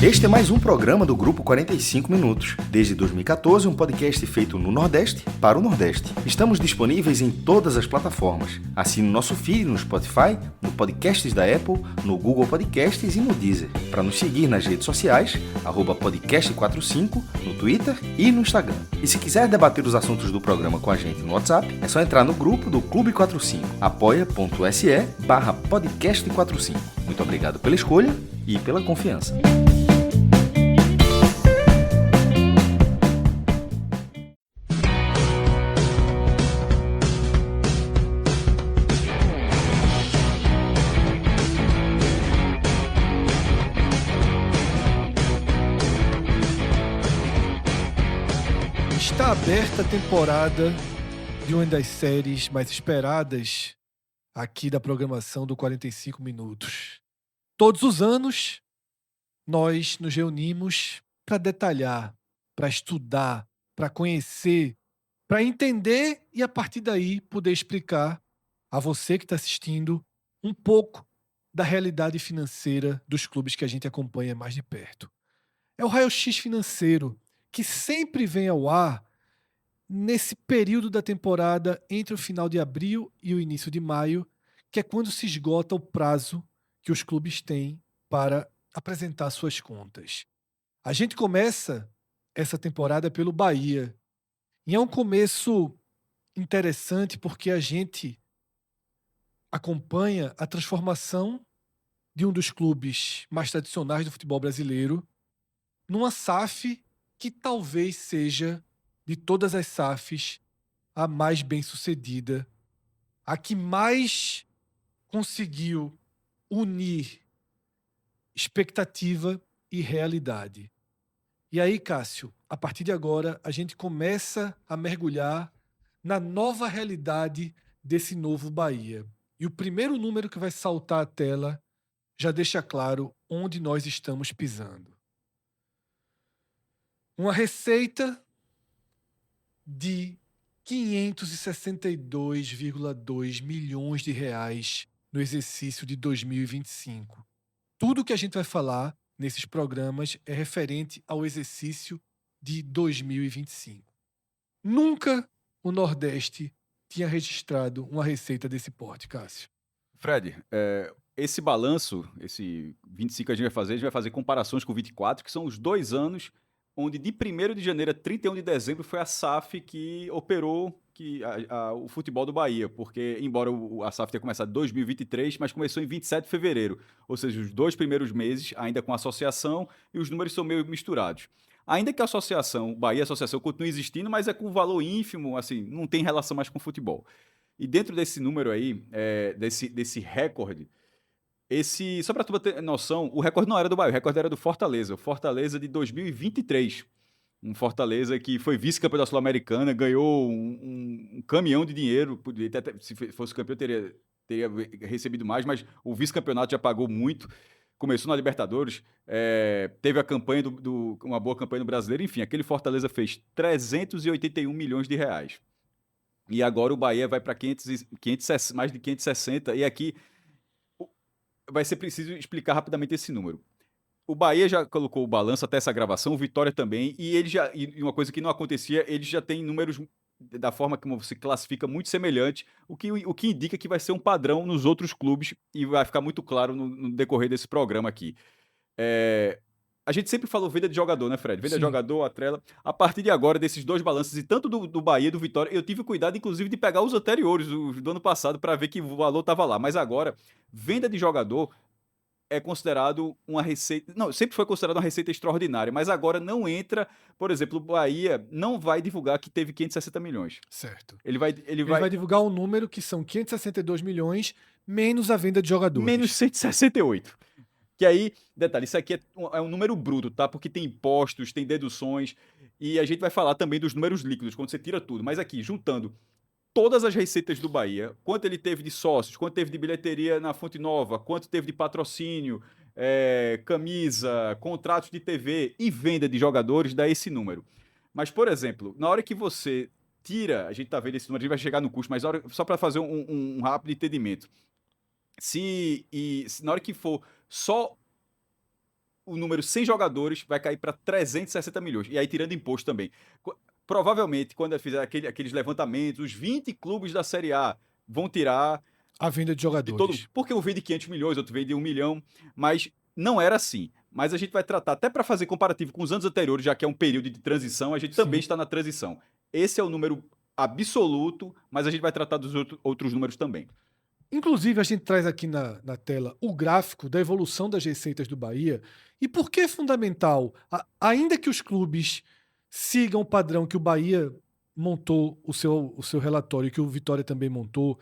Este é mais um programa do Grupo 45 Minutos. Desde 2014, um podcast feito no Nordeste para o Nordeste. Estamos disponíveis em todas as plataformas. Assine o nosso feed no Spotify, no Podcasts da Apple, no Google Podcasts e no Deezer. Para nos seguir nas redes sociais, @podcast45, no Twitter e no Instagram. E se quiser debater os assuntos do programa com a gente no WhatsApp, é só entrar no grupo do Clube 45, apoia.se/podcast45. Muito obrigado pela escolha e pela confiança. Está aberta a temporada de uma das séries mais esperadas aqui da programação do 45 Minutos. Todos os anos, nós nos reunimos para detalhar, para estudar, para conhecer, para entender e, a partir daí, poder explicar a você que está assistindo um pouco da realidade financeira dos clubes que a gente acompanha mais de perto. É o raio-x financeiro que sempre vem ao ar nesse período da temporada entre o final de abril e o início de maio, que é quando se esgota o prazo que os clubes têm para apresentar suas contas. A gente começa essa temporada pelo Bahia. E é um começo interessante porque a gente acompanha a transformação de um dos clubes mais tradicionais do futebol brasileiro numa SAF que talvez seja, de todas as SAFs, a mais bem-sucedida, a que mais conseguiu unir expectativa e realidade. E aí, Cássio, a partir de agora, a gente começa a mergulhar na nova realidade desse novo Bahia. E o primeiro número que vai saltar à tela já deixa claro onde nós estamos pisando. Uma receita de 562,2 milhões de reais no exercício de 2025. Tudo que a gente vai falar nesses programas é referente ao exercício de 2025. Nunca o Nordeste tinha registrado uma receita desse porte, Cássio. Fred, esse balanço, esse 25 que a gente vai fazer comparações com o 24, que são os 2 anos onde de 1º de janeiro a 31 de dezembro foi a SAF que operou o futebol do Bahia, porque embora a SAF tenha começado em 2023, mas começou em 27 de fevereiro, ou seja, os 2 primeiros meses ainda com a associação e os números são meio misturados. Ainda que a associação, Bahia Associação, continue existindo, mas é com valor ínfimo, assim, não tem relação mais com o futebol. E dentro desse número aí, desse recorde, só para tu ter noção, o recorde não era do Bahia, o recorde era do Fortaleza. O Fortaleza de 2023. Um Fortaleza que foi vice-campeão da Sul-Americana, ganhou um caminhão de dinheiro. Se fosse campeão, teria recebido mais, mas o vice-campeonato já pagou muito. Começou na Libertadores, teve a campanha uma boa campanha no Brasileiro. Enfim, aquele Fortaleza fez 381 milhões de reais. E agora o Bahia vai para mais de 560. E aqui vai ser preciso explicar rapidamente esse número. O Bahia já colocou o balanço até essa gravação, o Vitória também, e uma coisa que não acontecia, eles já têm números da forma como se classifica muito semelhante, o que indica que vai ser um padrão nos outros clubes e vai ficar muito claro no decorrer desse programa aqui. A gente sempre falou venda de jogador, né, Fred? Venda de jogador, atrela. A partir de agora, desses 2 balanços, e tanto do Bahia e do Vitória, eu tive cuidado, inclusive, de pegar os anteriores, do ano passado, para ver que o valor estava lá. Mas agora, venda de jogador é considerado uma receita... Não, sempre foi considerado uma receita extraordinária, mas agora não entra... Por exemplo, o Bahia não vai divulgar que teve 560 milhões. Certo. Ele vai divulgar um número que são 562 milhões menos a venda de jogadores. Menos 168. Que aí, detalhe, isso aqui é um número bruto, tá? Porque tem impostos, tem deduções, e a gente vai falar também dos números líquidos, quando você tira tudo. Mas aqui, juntando todas as receitas do Bahia, quanto ele teve de sócios, quanto teve de bilheteria na Fonte Nova, quanto teve de patrocínio, camisa, contratos de TV e venda de jogadores, dá esse número. Mas, por exemplo, na hora que você tira, a gente tá vendo esse número, a gente vai chegar no custo, mas só para fazer um rápido entendimento. Se na hora que for só o número 100 jogadores vai cair para 360 milhões. E aí tirando imposto também. Provavelmente, quando eu fizer aqueles levantamentos, os 20 clubes da Série A vão tirar A venda de de jogadores. porque um veio de 500 milhões, outro veio de 1 milhão, mas não era assim. Mas a gente vai tratar, até para fazer comparativo com os anos anteriores, já que é um período de transição, a gente Sim. também está na transição. Esse é o número absoluto, mas a gente vai tratar dos outros números também. Inclusive, a gente traz aqui na tela o gráfico da evolução das receitas do Bahia. E por que é fundamental, ainda que os clubes sigam o padrão que o Bahia montou o seu relatório, que o Vitória também montou,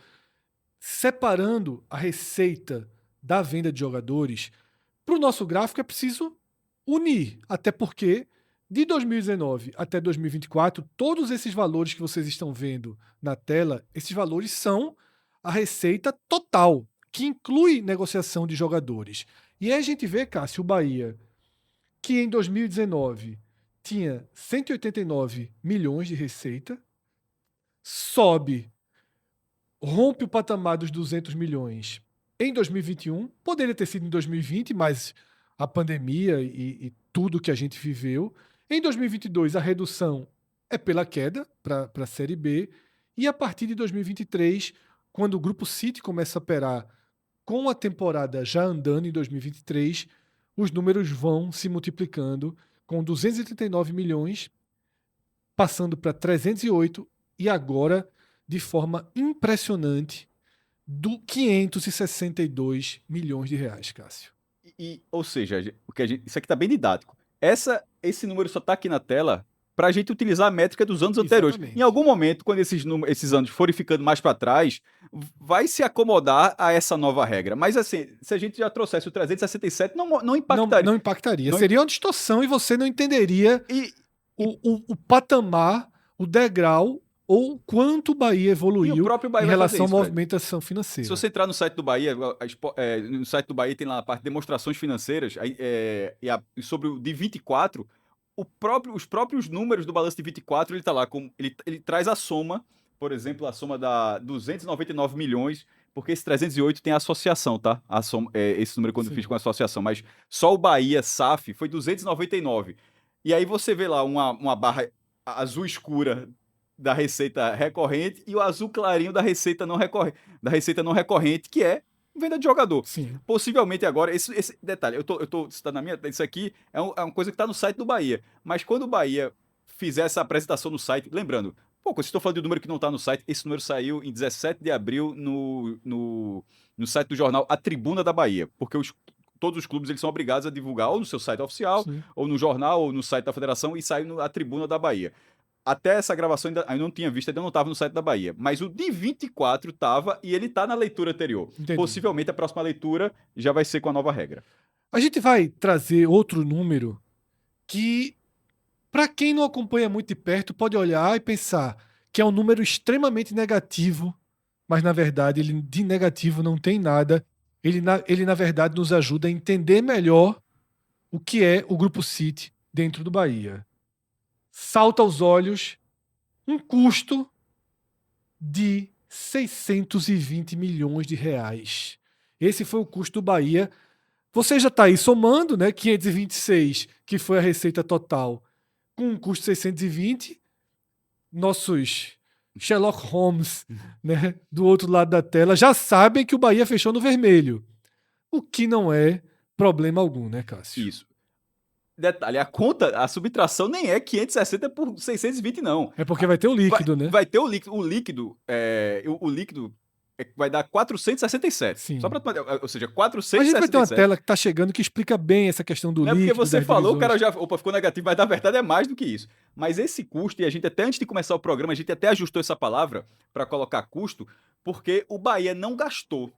separando a receita da venda de jogadores, para o nosso gráfico é preciso unir. Até porque, de 2019 até 2024, todos esses valores que vocês estão vendo na tela, esses valores são a receita total, que inclui negociação de jogadores. E aí a gente vê, Cássio, o Bahia, que em 2019 tinha 189 milhões de receita, sobe, rompe o patamar dos 200 milhões em 2021, poderia ter sido em 2020, mas a pandemia e tudo que a gente viveu. Em 2022, a redução é pela queda para a Série B, e a partir de 2023, quando o Grupo City começa a operar com a temporada já andando em 2023, os números vão se multiplicando, com 239 milhões, passando para 308, e agora, de forma impressionante, do 562 milhões de reais, Cássio. Ou seja, isso aqui está bem didático. Esse número só está aqui na tela para a gente utilizar a métrica dos anos anteriores. Exatamente. Em algum momento, quando esses anos forem ficando mais para trás, vai se acomodar a essa nova regra. Mas assim, se a gente já trouxesse o 367, não impactaria. Não impactaria. Seria uma distorção e você não entenderia o patamar, o degrau ou quanto o Bahia evoluiu E o próprio Bahia em vai relação à fazer isso, movimentação financeira. Se você entrar no site do Bahia, no site do Bahia tem lá a parte de demonstrações financeiras, e sobre o de 24, os próprios números do balanço de 24, ele tá lá, ele traz a soma, por exemplo, a soma da 299 milhões, porque esse 308 tem a associação, tá? Esse número quando eu fiz com a associação, mas só o Bahia SAF foi 299. E aí você vê lá uma barra azul escura da receita recorrente e o azul clarinho da receita não recorrente, que é venda de jogador. Sim. Possivelmente agora, esse detalhe, eu tô citando na minha, isso aqui é uma coisa que está no site do Bahia, mas quando o Bahia fizer essa apresentação no site, lembrando, se estou falando de um número que não está no site, esse número saiu em 17 de abril no site do jornal A Tribuna da Bahia, porque todos os clubes eles são obrigados a divulgar ou no seu site oficial, Sim. ou no jornal, ou no site da federação, e saiu A Tribuna da Bahia. Até essa gravação ainda não tinha visto, ainda não estava no site da Bahia. Mas o de 24 estava e ele está na leitura anterior. Entendi. Possivelmente a próxima leitura já vai ser com a nova regra. A gente vai trazer outro número que, para quem não acompanha muito de perto, pode olhar e pensar que é um número extremamente negativo, mas na verdade ele de negativo não tem nada. Ele na verdade nos ajuda a entender melhor o que é o Grupo City dentro do Bahia. Salta aos olhos um custo de 620 milhões de reais. Esse foi o custo do Bahia. Você já está aí somando, né? 526, que foi a receita total, com um custo de 620. Nossos Sherlock Holmes, né, do outro lado da tela, já sabem que o Bahia fechou no vermelho. O que não é problema algum, né, Cássio? Isso. Detalhe, a subtração nem é 560 por 620, não. É porque vai ter o líquido, né? Vai ter o líquido. O líquido vai dar 467. Sim. Só pra, ou seja, A 467. gente vai ter uma tela que tá chegando que explica bem essa questão do Não é líquido. porque você das falou, o divisões. cara já ficou negativo, mas na verdade é mais do que isso. Mas esse custo, e a gente até antes de começar o programa, a gente até ajustou essa palavra para colocar custo, porque o Bahia não gastou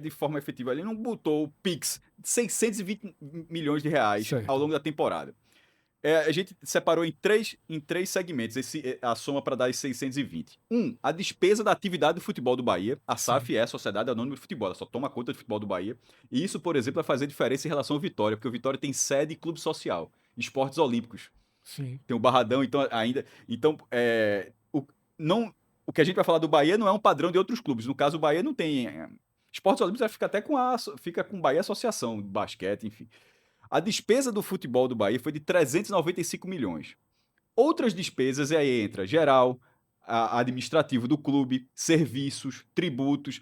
de forma efetiva, ele não botou o Pix de 620 milhões de reais Certo. ao longo da temporada. A gente separou em três segmentos a soma para dar esses 620. A despesa da atividade do futebol do Bahia. A SAF é a Sociedade Anônima de Futebol, ela só toma conta do futebol do Bahia. E isso, por exemplo, vai fazer diferença em relação ao Vitória, porque o Vitória tem sede e clube social, esportes olímpicos. Sim. Tem o Barradão, o que a gente vai falar do Bahia não é um padrão de outros clubes. No caso, o Bahia não tem... Esportes olímpicos vai ficar até fica com Bahia Associação, basquete, enfim. A despesa do futebol do Bahia foi de 395 milhões. Outras despesas, e aí entra geral, administrativo do clube, serviços, tributos.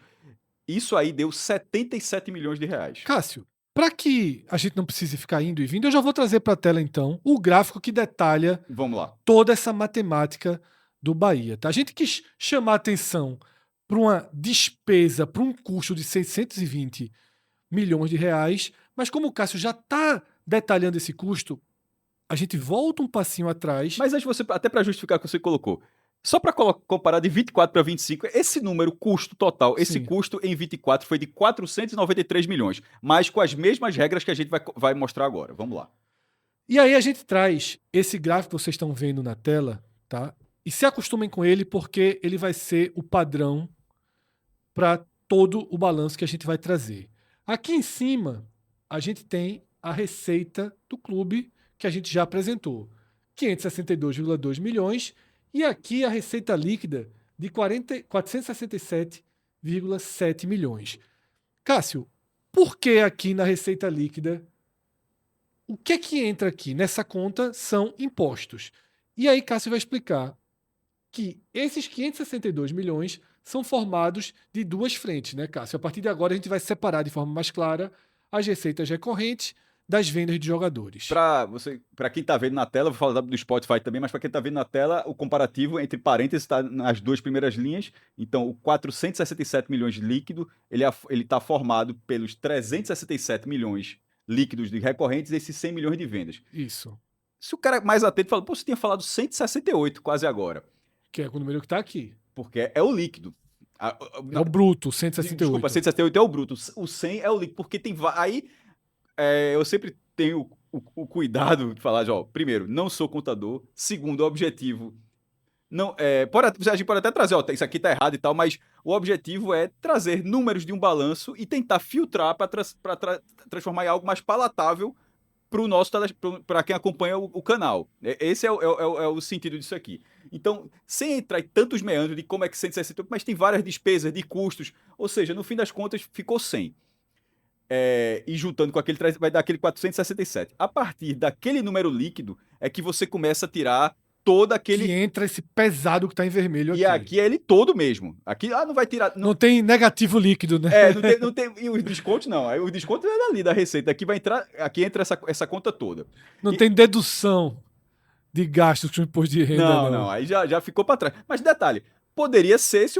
Isso aí deu 77 milhões de reais. Cássio, para que a gente não precise ficar indo e vindo, eu já vou trazer para a tela então o gráfico que detalha Vamos lá. toda essa matemática do Bahia. Tá? A gente quis chamar atenção para uma despesa, para um custo de 620 milhões de reais, mas como o Cássio já está detalhando esse custo, a gente volta um passinho atrás. Mas antes você, até para justificar o que você colocou, só para comparar de 24 para 25, esse número, custo total, esse Sim. custo em 24 foi de 493 milhões, mas com as mesmas regras que a gente vai mostrar agora. Vamos lá. E aí a gente traz esse gráfico que vocês estão vendo na tela, tá? E se acostumem com ele, porque ele vai ser o padrão para todo o balanço que a gente vai trazer. Aqui em cima, a gente tem a receita do clube que a gente já apresentou, 562,2 milhões, e aqui a receita líquida de 467,7 milhões. Cássio, por que aqui na receita líquida? O que é que entra aqui nessa conta são impostos. E aí Cássio vai explicar que esses 562 milhões são formados de duas frentes, né, Cássio? A partir de agora a gente vai separar de forma mais clara as receitas recorrentes das vendas de jogadores. Para quem está vendo na tela, vou falar do Spotify também, mas para quem está vendo na tela, o comparativo entre parênteses está nas duas primeiras linhas. Então, o 467 milhões líquido, ele está formado pelos 367 milhões líquidos de recorrentes e esses 100 milhões de vendas. Isso. Se o cara mais atento fala, pô, você tinha falado 168 quase agora. Que é o número que está aqui. Porque é o líquido. É o bruto, 168. Desculpa, 168 é o bruto. O 100 é o líquido, porque tem... Aí, eu sempre tenho o cuidado de falar, ó, primeiro, não sou contador. Segundo, o objetivo... Não, a gente pode até trazer, ó, isso aqui tá errado e tal, mas o objetivo é trazer números de um balanço e tentar filtrar para transformar em algo mais palatável para quem acompanha o canal. Esse é o sentido disso aqui. Então, sem entrar em tantos meandros de como é que 168, mas tem várias despesas, de custos, ou seja, no fim das contas, ficou 100. E juntando com aquele, vai dar aquele 467. A partir daquele número líquido, é que você começa a tirar todo aquele... Que entra esse pesado que está em vermelho aqui. E aqui é ele todo mesmo. Aqui, não vai tirar... Não tem negativo líquido, né? Não tem... E os descontos, não. Aí o desconto é dali, da receita. Aqui entra essa conta toda. Não tem dedução de gastos com imposto de renda, não. Aí já ficou para trás. Mas detalhe, poderia ser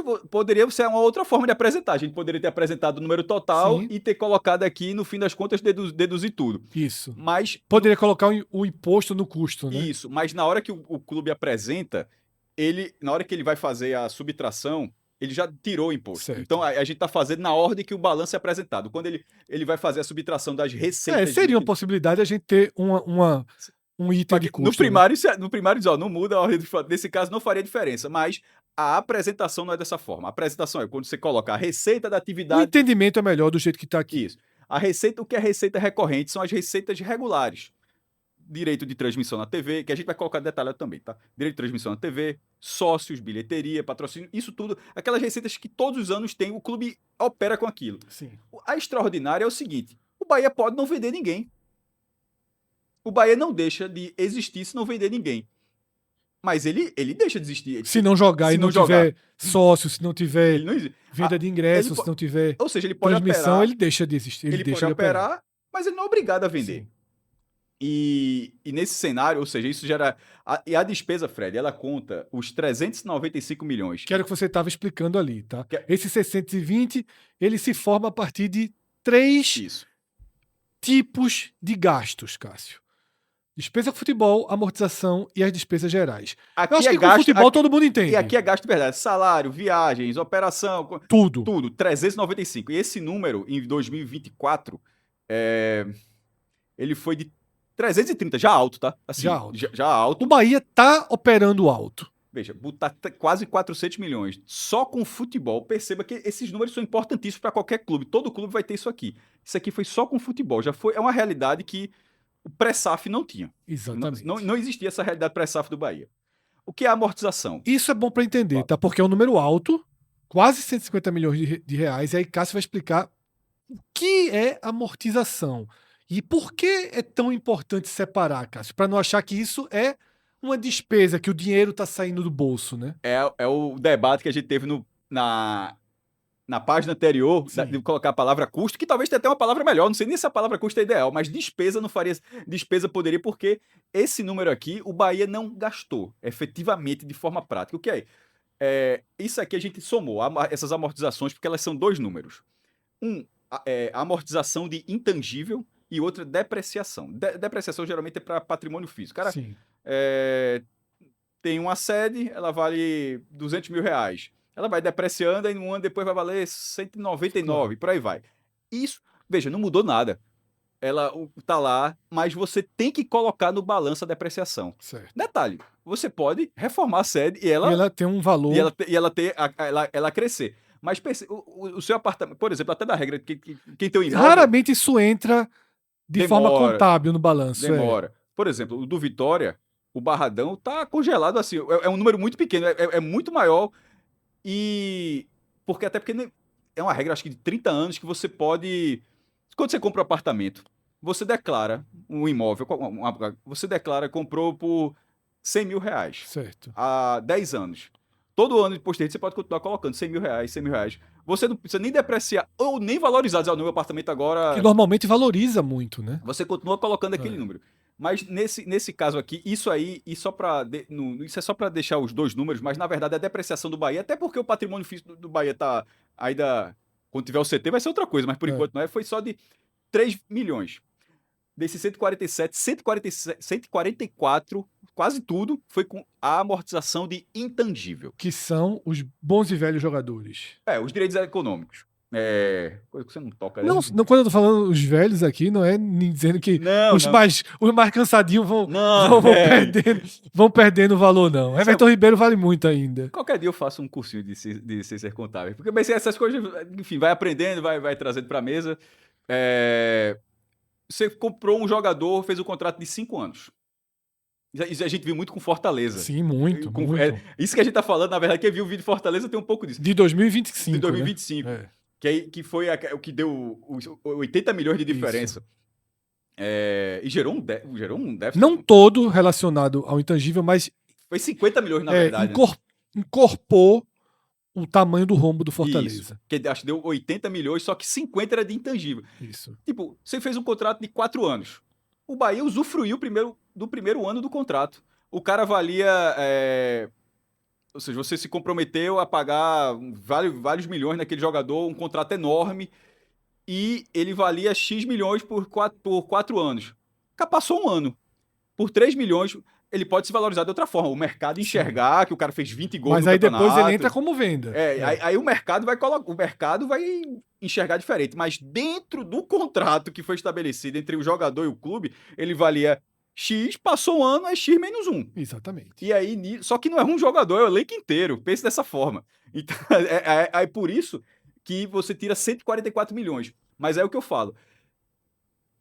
uma outra forma de apresentar. A gente poderia ter apresentado o número total. Sim. E ter colocado aqui, no fim das contas, deduzir tudo. Isso. Mas poderia colocar o imposto no custo, né? Isso, mas na hora que o clube apresenta, na hora que ele vai fazer a subtração, ele já tirou o imposto. Certo. Então a gente está fazendo na ordem que o balanço é apresentado. Quando ele vai fazer a subtração das receitas... seria uma possibilidade a gente ter um item de custo. No primário diz, ó, não muda a ordem. Nesse caso não faria diferença, mas a apresentação não é dessa forma. A apresentação é quando você coloca a receita da atividade... O entendimento é melhor do jeito que está aqui. Isso. O que é receita recorrente são as receitas regulares. Direito de transmissão na TV, que a gente vai colocar detalhado também, tá? Direito de transmissão na TV, sócios, bilheteria, patrocínio, isso tudo, aquelas receitas que todos os anos tem, o clube opera com aquilo. Sim. A extraordinária é o seguinte, o Bahia pode não vender ninguém. O Bahia não deixa de existir se não vender ninguém. Mas ele deixa de existir. Se não jogar e não tiver sócio, se não tiver venda de ingressos, se não tiver ou seja, ele pode transmissão, operar, ele deixa de existir. Ele deixa pode operar, mas ele não é obrigado a vender. Sim. E nesse cenário, ou seja, isso gera... E a despesa, Fred, ela conta os 395 milhões. Que era o que você estava explicando ali, tá? Esse 620, ele se forma a partir de 3 tipos de gastos, Cássio. Despesa com futebol, amortização e as despesas gerais. Aqui eu acho que com futebol todo mundo entende. E aqui é gasto de verdade. Salário, viagens, operação... Tudo. 395. E esse número, em 2024, ele foi de 330, já alto, tá? Assim, já alto. O Bahia tá operando alto. Veja, botar quase 400 milhões só com futebol. Perceba que esses números são importantíssimos para qualquer clube. Todo clube vai ter isso aqui. Isso aqui foi só com futebol. É uma realidade que o pré-SAF não tinha. Exatamente. Não existia essa realidade pré-SAF do Bahia. O que é a amortização? Isso é bom para entender, tá? Porque é um número alto, quase 150 milhões de reais. E aí Cássio vai explicar o que é amortização. E por que é tão importante separar, Cássio? Para não achar que isso é uma despesa, que o dinheiro está saindo do bolso, né? É o debate que a gente teve na página anterior, de colocar a palavra custo, que talvez tenha até uma palavra melhor, não sei nem se a palavra custo é ideal, mas despesa não faria. Despesa poderia, porque esse número aqui, o Bahia não gastou efetivamente de forma prática. O que é? Isso aqui a gente somou, essas amortizações, porque elas são dois números. A amortização de intangível e outra depreciação. Depreciação geralmente é para patrimônio físico. Cara, Sim. Tem uma sede, ela vale 200 mil reais. Ela vai depreciando, aí um ano depois vai valer 199, por aí vai. Isso, veja, não mudou nada. Ela tá lá, mas você tem que colocar no balanço a depreciação. Certo. Detalhe, você pode reformar a sede e ela tem um valor. E ela crescer. Mas pense, o seu apartamento, por exemplo, até da regra, quem tem um imóvel... Raramente isso entra de forma contábil no balanço. Demora. Por exemplo, o do Vitória, o Barradão tá congelado assim. É um número muito pequeno, é muito maior. Porque é uma regra, acho que de 30 anos, que você pode... Quando você compra um apartamento, você declara um imóvel, você declara, comprou por 100 mil reais. Certo. Há 10 anos. Todo ano de posterior você pode continuar colocando 100 mil reais, 100 mil reais. Você não precisa nem depreciar ou nem valorizar. Dizer, no meu apartamento agora... Que normalmente valoriza muito, né? Você continua colocando aquele número. Mas nesse caso aqui, isso aí, isso é só para deixar os dois números, mas na verdade a depreciação do Bahia, até porque o patrimônio físico do Bahia tá ainda, quando tiver o CT vai ser outra coisa, mas por enquanto não é, foi só de 3 milhões. Desses 144, quase tudo, foi com a amortização de intangível. Que são os bons e velhos jogadores. Os direitos econômicos. Coisa que você não toca. Não, quando eu tô falando os velhos aqui, não é nem dizendo que os mais cansadinhos vão perdendo valor, não. Everton Ribeiro vale muito ainda. Qualquer dia eu faço um cursinho de ciências contábeis. Porque essas coisas, enfim, vai aprendendo, vai trazendo pra mesa. Você comprou um jogador, fez um contrato de 5 anos. Isso a gente viu muito com Fortaleza. Sim, muito. Isso que a gente tá falando, na verdade, quem viu o vídeo de Fortaleza tem um pouco disso. De 2025. De 2025. Né? Que foi o que deu os 80 milhões de diferença. E gerou um déficit. Não todo relacionado ao intangível, mas... Foi 50 milhões, na verdade. Incorporou o tamanho do rombo do Fortaleza. Isso, que acho que deu 80 milhões, só que 50 era de intangível. Isso. Tipo, você fez um contrato de 4 anos. O Bahia usufruiu do primeiro ano do contrato. O cara valia... Ou seja, você se comprometeu a pagar vários milhões naquele jogador, um contrato enorme, e ele valia X milhões por 4 anos. Passou um ano. Por 3 milhões, ele pode se valorizar de outra forma. O mercado enxergar que o cara fez 20 gols no campeonato. Mas aí depois ele entra como venda. Aí o mercado vai enxergar diferente. Mas dentro do contrato que foi estabelecido entre o jogador e o clube, ele valia X, passou um ano, é X menos 1. Exatamente. E aí, só que não é um jogador, é o elenco inteiro. Pense dessa forma. Então, é por isso que você tira 144 milhões. Mas é o que eu falo.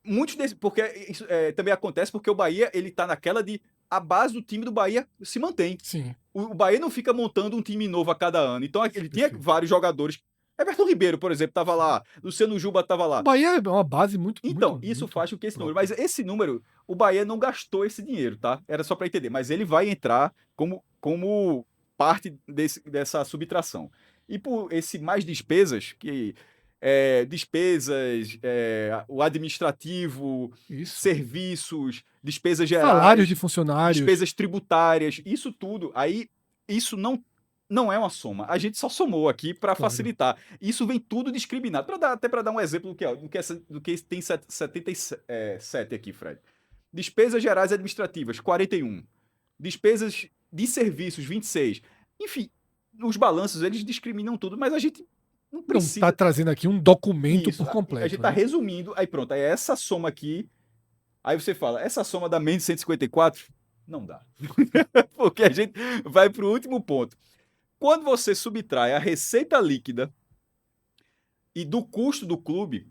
Muitos desses... Porque isso também acontece porque o Bahia, ele tá naquela de... A base do time do Bahia se mantém. Sim. O Bahia não fica montando um time novo a cada ano. Então, ele tinha vários jogadores. Everton Ribeiro, por exemplo, tava lá. Luciano Juba tava lá. O Bahia é uma base muito... Então, isso faz com que esse número... Mas esse número, o Bahia não gastou esse dinheiro, tá? Era só para entender. Mas ele vai entrar como parte dessa subtração. E por esse mais despesas, que... o administrativo, serviços, despesas gerais, salários de funcionários, despesas tributárias, isso tudo, aí isso não é uma soma. A gente só somou aqui para facilitar. Isso vem tudo discriminado. Até para dar um exemplo do que tem 77 aqui, Fred. Despesas gerais administrativas, 41. Despesas de serviços, 26. Enfim, os balanços, eles discriminam tudo, mas a gente não precisa... Não está trazendo aqui um documento por completo. A gente está resumindo, aí pronto, aí essa soma aqui, aí você fala, essa soma dá menos de 154? Não dá. Porque a gente vai para o último ponto. Quando você subtrai a receita líquida e do custo do clube,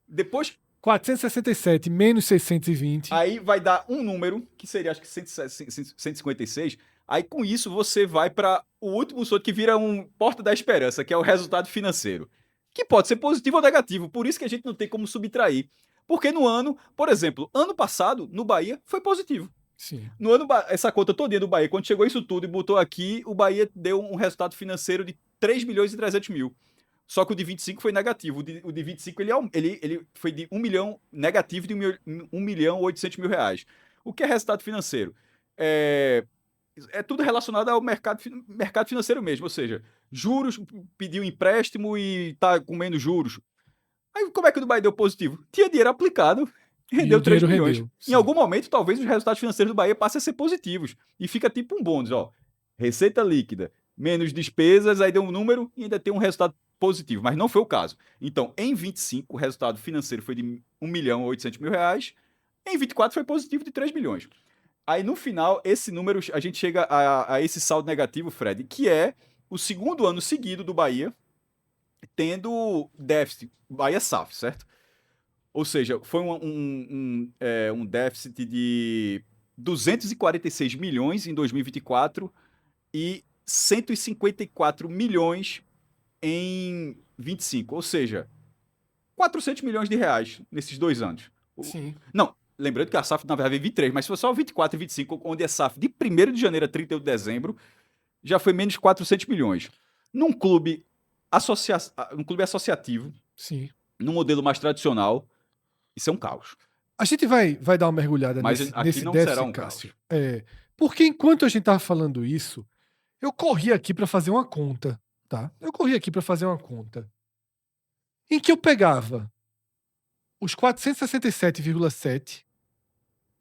depois... 467 menos 620. Aí vai dar um número, que seria acho que 156. Aí com isso você vai para o último solto, que vira um porta da esperança, que é o resultado financeiro. Que pode ser positivo ou negativo, por isso que a gente não tem como subtrair. Porque no ano, por exemplo, ano passado, no Bahia, foi positivo. Sim. No ano, essa conta todinha do Bahia, quando chegou isso tudo e botou aqui, o Bahia deu um resultado financeiro de 3 milhões e 300 mil. Só que o de 25 foi negativo. O de 25 ele foi de 1 milhão negativo de 1 milhão 800 mil reais. O que é resultado financeiro? É tudo relacionado ao mercado financeiro mesmo, ou seja, juros, pediu empréstimo e tá com menos juros. Aí como é que o Bahia deu positivo? Tinha dinheiro aplicado, rendeu 3 milhões. Rendeu, em algum momento, talvez os resultados financeiros do Bahia passem a ser positivos. E fica tipo um bônus, ó. Receita líquida, menos despesas, aí deu um número e ainda tem um resultado positivo. Mas não foi o caso. Então, em 25, o resultado financeiro foi de 1 milhão 800 mil reais. Em 24 foi positivo de 3 milhões. Aí, no final, esse número, a gente chega a esse saldo negativo, Fred, que é o segundo ano seguido do Bahia tendo déficit. Bahia SAF, certo? Ou seja, foi um déficit de 246 milhões em 2024 e 154 milhões em 25. Ou seja, 400 milhões de reais nesses 2 anos. Sim. Não, lembrando que a SAF na verdade é 23, mas se for só 24 e 25, onde é SAF de 1º de janeiro a 31 de dezembro, já foi menos de 400 milhões. Num clube, associativo, Sim. num modelo mais tradicional, isso é um caos. A gente vai dar uma mergulhada Mas nesse aqui não déficit, será um Cássio. Porque enquanto a gente estava falando isso, eu corri aqui para fazer uma conta, tá? Em que eu pegava os 467,7,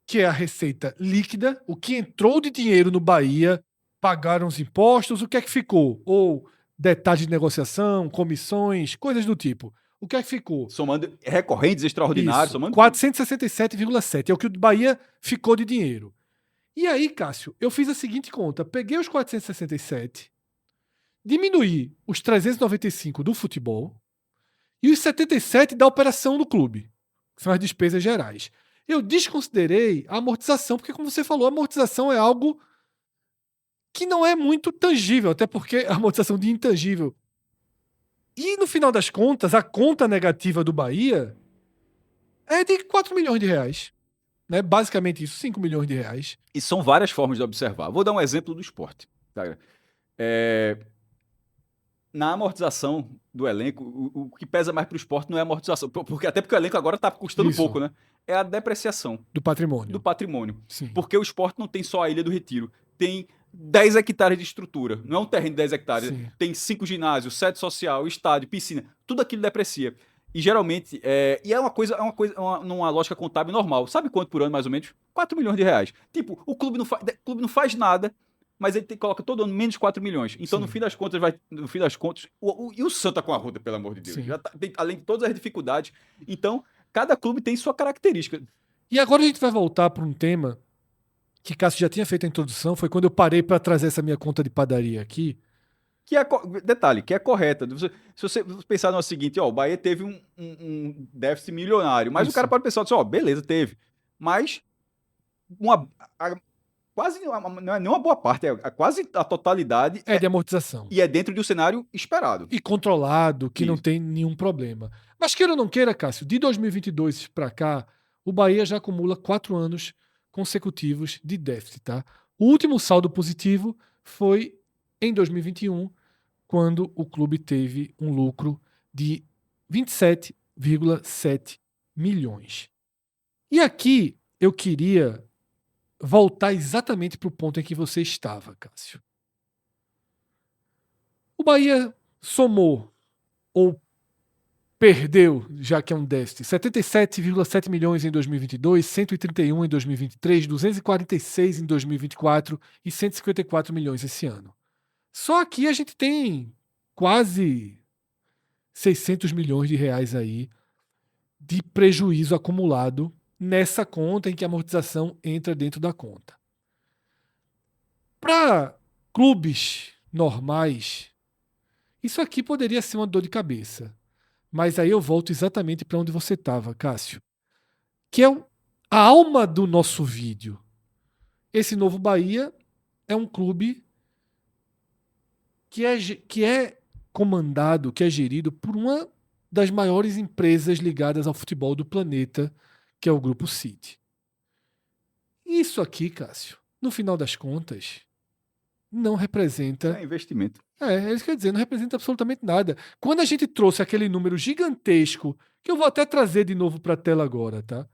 que é a receita líquida, o que entrou de dinheiro no Bahia, pagaram os impostos, o que é que ficou? Ou detalhes de negociação, comissões, coisas do tipo. O que é que ficou? Somando recorrentes extraordinários, Isso, somando 467,7 é o que o Bahia ficou de dinheiro. E aí, Cássio, eu fiz a seguinte conta. Peguei os 467, diminuí os 395 do futebol e os 77 da operação do clube, que são as despesas gerais. Eu desconsiderei a amortização, porque, como você falou, a amortização é algo que não é muito tangível, até porque a amortização de intangível. E, no final das contas, a conta negativa do Bahia é de 4 milhões de reais. Né? Basicamente isso, 5 milhões de reais. E são várias formas de observar. Vou dar um exemplo do esporte. Tá? Na amortização do elenco, o que pesa mais para o esporte não é a amortização, até porque o elenco agora está custando pouco, né? É a depreciação do patrimônio. Sim. Porque o esporte não tem só a Ilha do Retiro, tem 10 hectares de estrutura. Não é um terreno de 10 hectares. Sim. Tem 5 ginásios, sede social, estádio, piscina. Tudo aquilo deprecia. E geralmente, e é uma coisa numa lógica contábil normal. Sabe quanto por ano, mais ou menos? 4 milhões de reais. Tipo, o clube não faz nada, mas ele coloca todo ano menos 4 milhões. Então, no fim das contas, e o Santa com a Ruda, pelo amor de Deus? Já além de todas as dificuldades. Então, cada clube tem sua característica. E agora a gente vai voltar para um tema que Cássio já tinha feito a introdução, foi quando eu parei para trazer essa minha conta de padaria aqui. Detalhe, que é correta. Se você pensar no seguinte, o Bahia teve um déficit milionário, mas o cara pode pensar assim, beleza, teve. Mas quase não é nem uma boa parte, quase a totalidade é de amortização. E é dentro de um cenário esperado. E controlado, que não tem nenhum problema. Mas queira ou não queira, Cássio, de 2022 para cá, o Bahia já acumula 4 anos consecutivos de déficit. Tá? O último saldo positivo foi em 2021, quando o clube teve um lucro de 27,7 milhões. E aqui eu queria voltar exatamente para o ponto em que você estava, Cássio. O Bahia somou ou perdeu, já que é um déficit, 77,7 milhões em 2022, 131 em 2023, 246 em 2024 e 154 milhões esse ano. Só aqui a gente tem quase 600 milhões de reais aí de prejuízo acumulado nessa conta em que a amortização entra dentro da conta. Para clubes normais, isso aqui poderia ser uma dor de cabeça. Mas aí eu volto exatamente para onde você estava, Cássio. Que é a alma do nosso vídeo. Esse Novo Bahia é um clube que é comandado, que é gerido por uma das maiores empresas ligadas ao futebol do planeta, que é o Grupo City. Isso aqui, Cássio, no final das contas, não representa... É investimento. É isso que eu ia dizer, não representa absolutamente nada. Quando a gente trouxe aquele número gigantesco, que eu vou até trazer de novo para a tela agora, tá?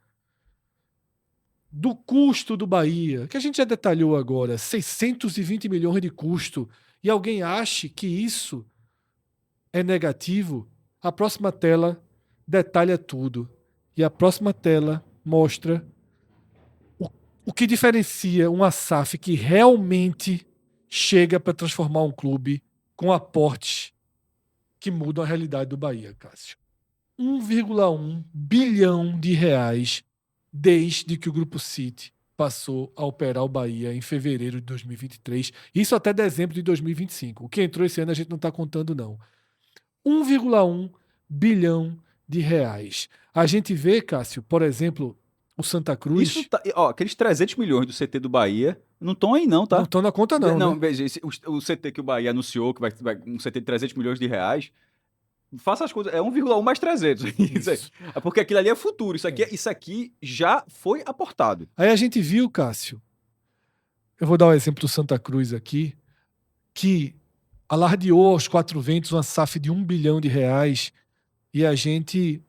Do custo do Bahia, que a gente já detalhou agora, 620 milhões de custo, e alguém ache que isso é negativo, a próxima tela detalha tudo. E a próxima tela mostra o que diferencia uma SAF que realmente chega para transformar um clube com aportes que mudam a realidade do Bahia, Cássio. 1,1 bilhão de reais desde que o Grupo City passou a operar o Bahia em fevereiro de 2023. Isso até dezembro de 2025. O que entrou esse ano a gente não está contando, não. 1,1 bilhão de reais. A gente vê, Cássio, por exemplo, o Santa Cruz... Isso tá, aqueles 300 milhões do CT do Bahia não estão aí não, tá? Não estão na conta não, Não, né? veja, o CT que o Bahia anunciou, que vai um CT de 300 milhões de reais, faça as coisas, é 1,1 mais 300. Isso. Porque aquilo ali é futuro, isso aqui já foi aportado. Aí a gente viu, Cássio, eu vou dar o exemplo do Santa Cruz aqui, que alardeou aos quatro ventos uma SAF de 1 bilhão de reais e a gente,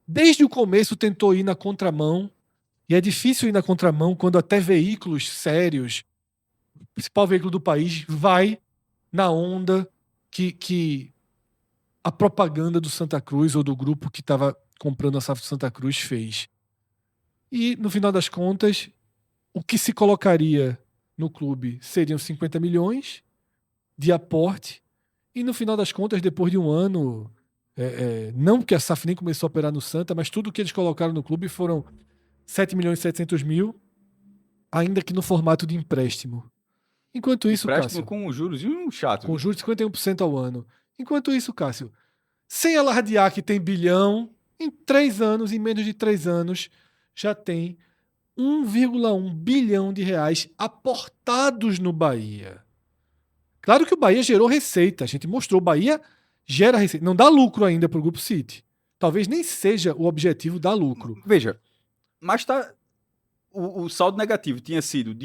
desde o começo, tentou ir na contramão. E é difícil ir na contramão quando até veículos sérios, o principal veículo do país, vai na onda que a propaganda do Santa Cruz ou do grupo que estava comprando a SAF do Santa Cruz fez. E, no final das contas, o que se colocaria no clube seriam 50 milhões de aporte. E, no final das contas, depois de um ano, não que a SAF nem começou a operar no Santa, mas tudo que eles colocaram no clube foram 7 milhões e 700 mil, ainda que no formato de empréstimo. Enquanto isso, Empréstimo Cássio... com juros chato. Com juros de 51% ao ano. Enquanto isso, Cássio, sem alardear que tem bilhão, em 3 anos, em menos de 3 anos, já tem 1,1 bilhão de reais aportados no Bahia. Claro que o Bahia gerou receita. A gente mostrou, o Bahia gera receita. Não dá lucro ainda para o Grupo City. Talvez nem seja o objetivo dar lucro. Veja, mas tá, o saldo negativo tinha sido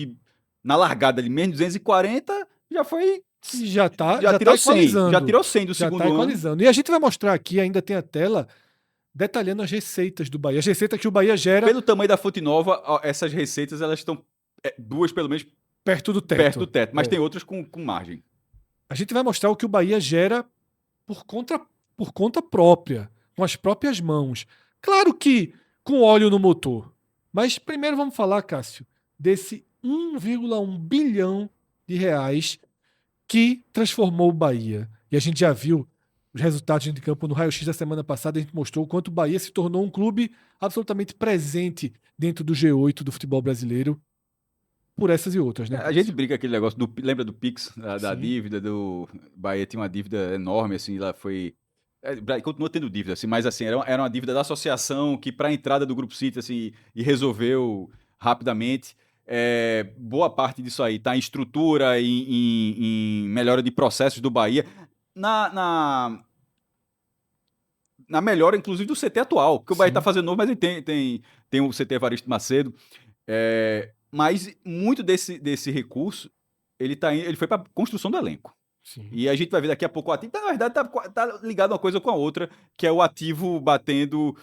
na largada de menos 240, já foi... Já tirou tá 100, equalizando. já tirou 100 do Já segundo tá ano. equalizando. E a gente vai mostrar aqui, ainda tem a tela, detalhando as receitas do Bahia. As receitas que o Bahia gera... Pelo tamanho da Fonte Nova, essas receitas, elas estão, duas pelo menos, perto do teto. perto do teto, mas tem outras com margem. A gente vai mostrar o que o Bahia gera por conta própria, com as próprias mãos. Claro que com óleo no motor. Mas primeiro vamos falar, Cássio, desse 1,1 bilhão de reais que transformou o Bahia. E a gente já viu os resultados de campo no Raio-X da semana passada. A gente mostrou o quanto o Bahia se tornou um clube absolutamente presente dentro do G8 do futebol brasileiro, por essas e outras, né? A gente brinca aquele negócio, lembra do Pix, da Sim. dívida, do Bahia tinha uma dívida enorme, assim, lá foi... continua tendo dívida, assim, mas assim, era uma dívida da associação que para a entrada do Grupo City, assim, e resolveu rapidamente. Boa parte disso aí tá em estrutura, em melhora de processos do Bahia, na melhora, inclusive, do CT atual, porque o Bahia tá fazendo novo, mas ele tem o CT Evaristo Macedo, mas muito desse recurso, ele foi para construção do elenco. Sim. E a gente vai ver daqui a pouco o ativo. Na verdade, tá ligado uma coisa com a outra, que é o ativo batendo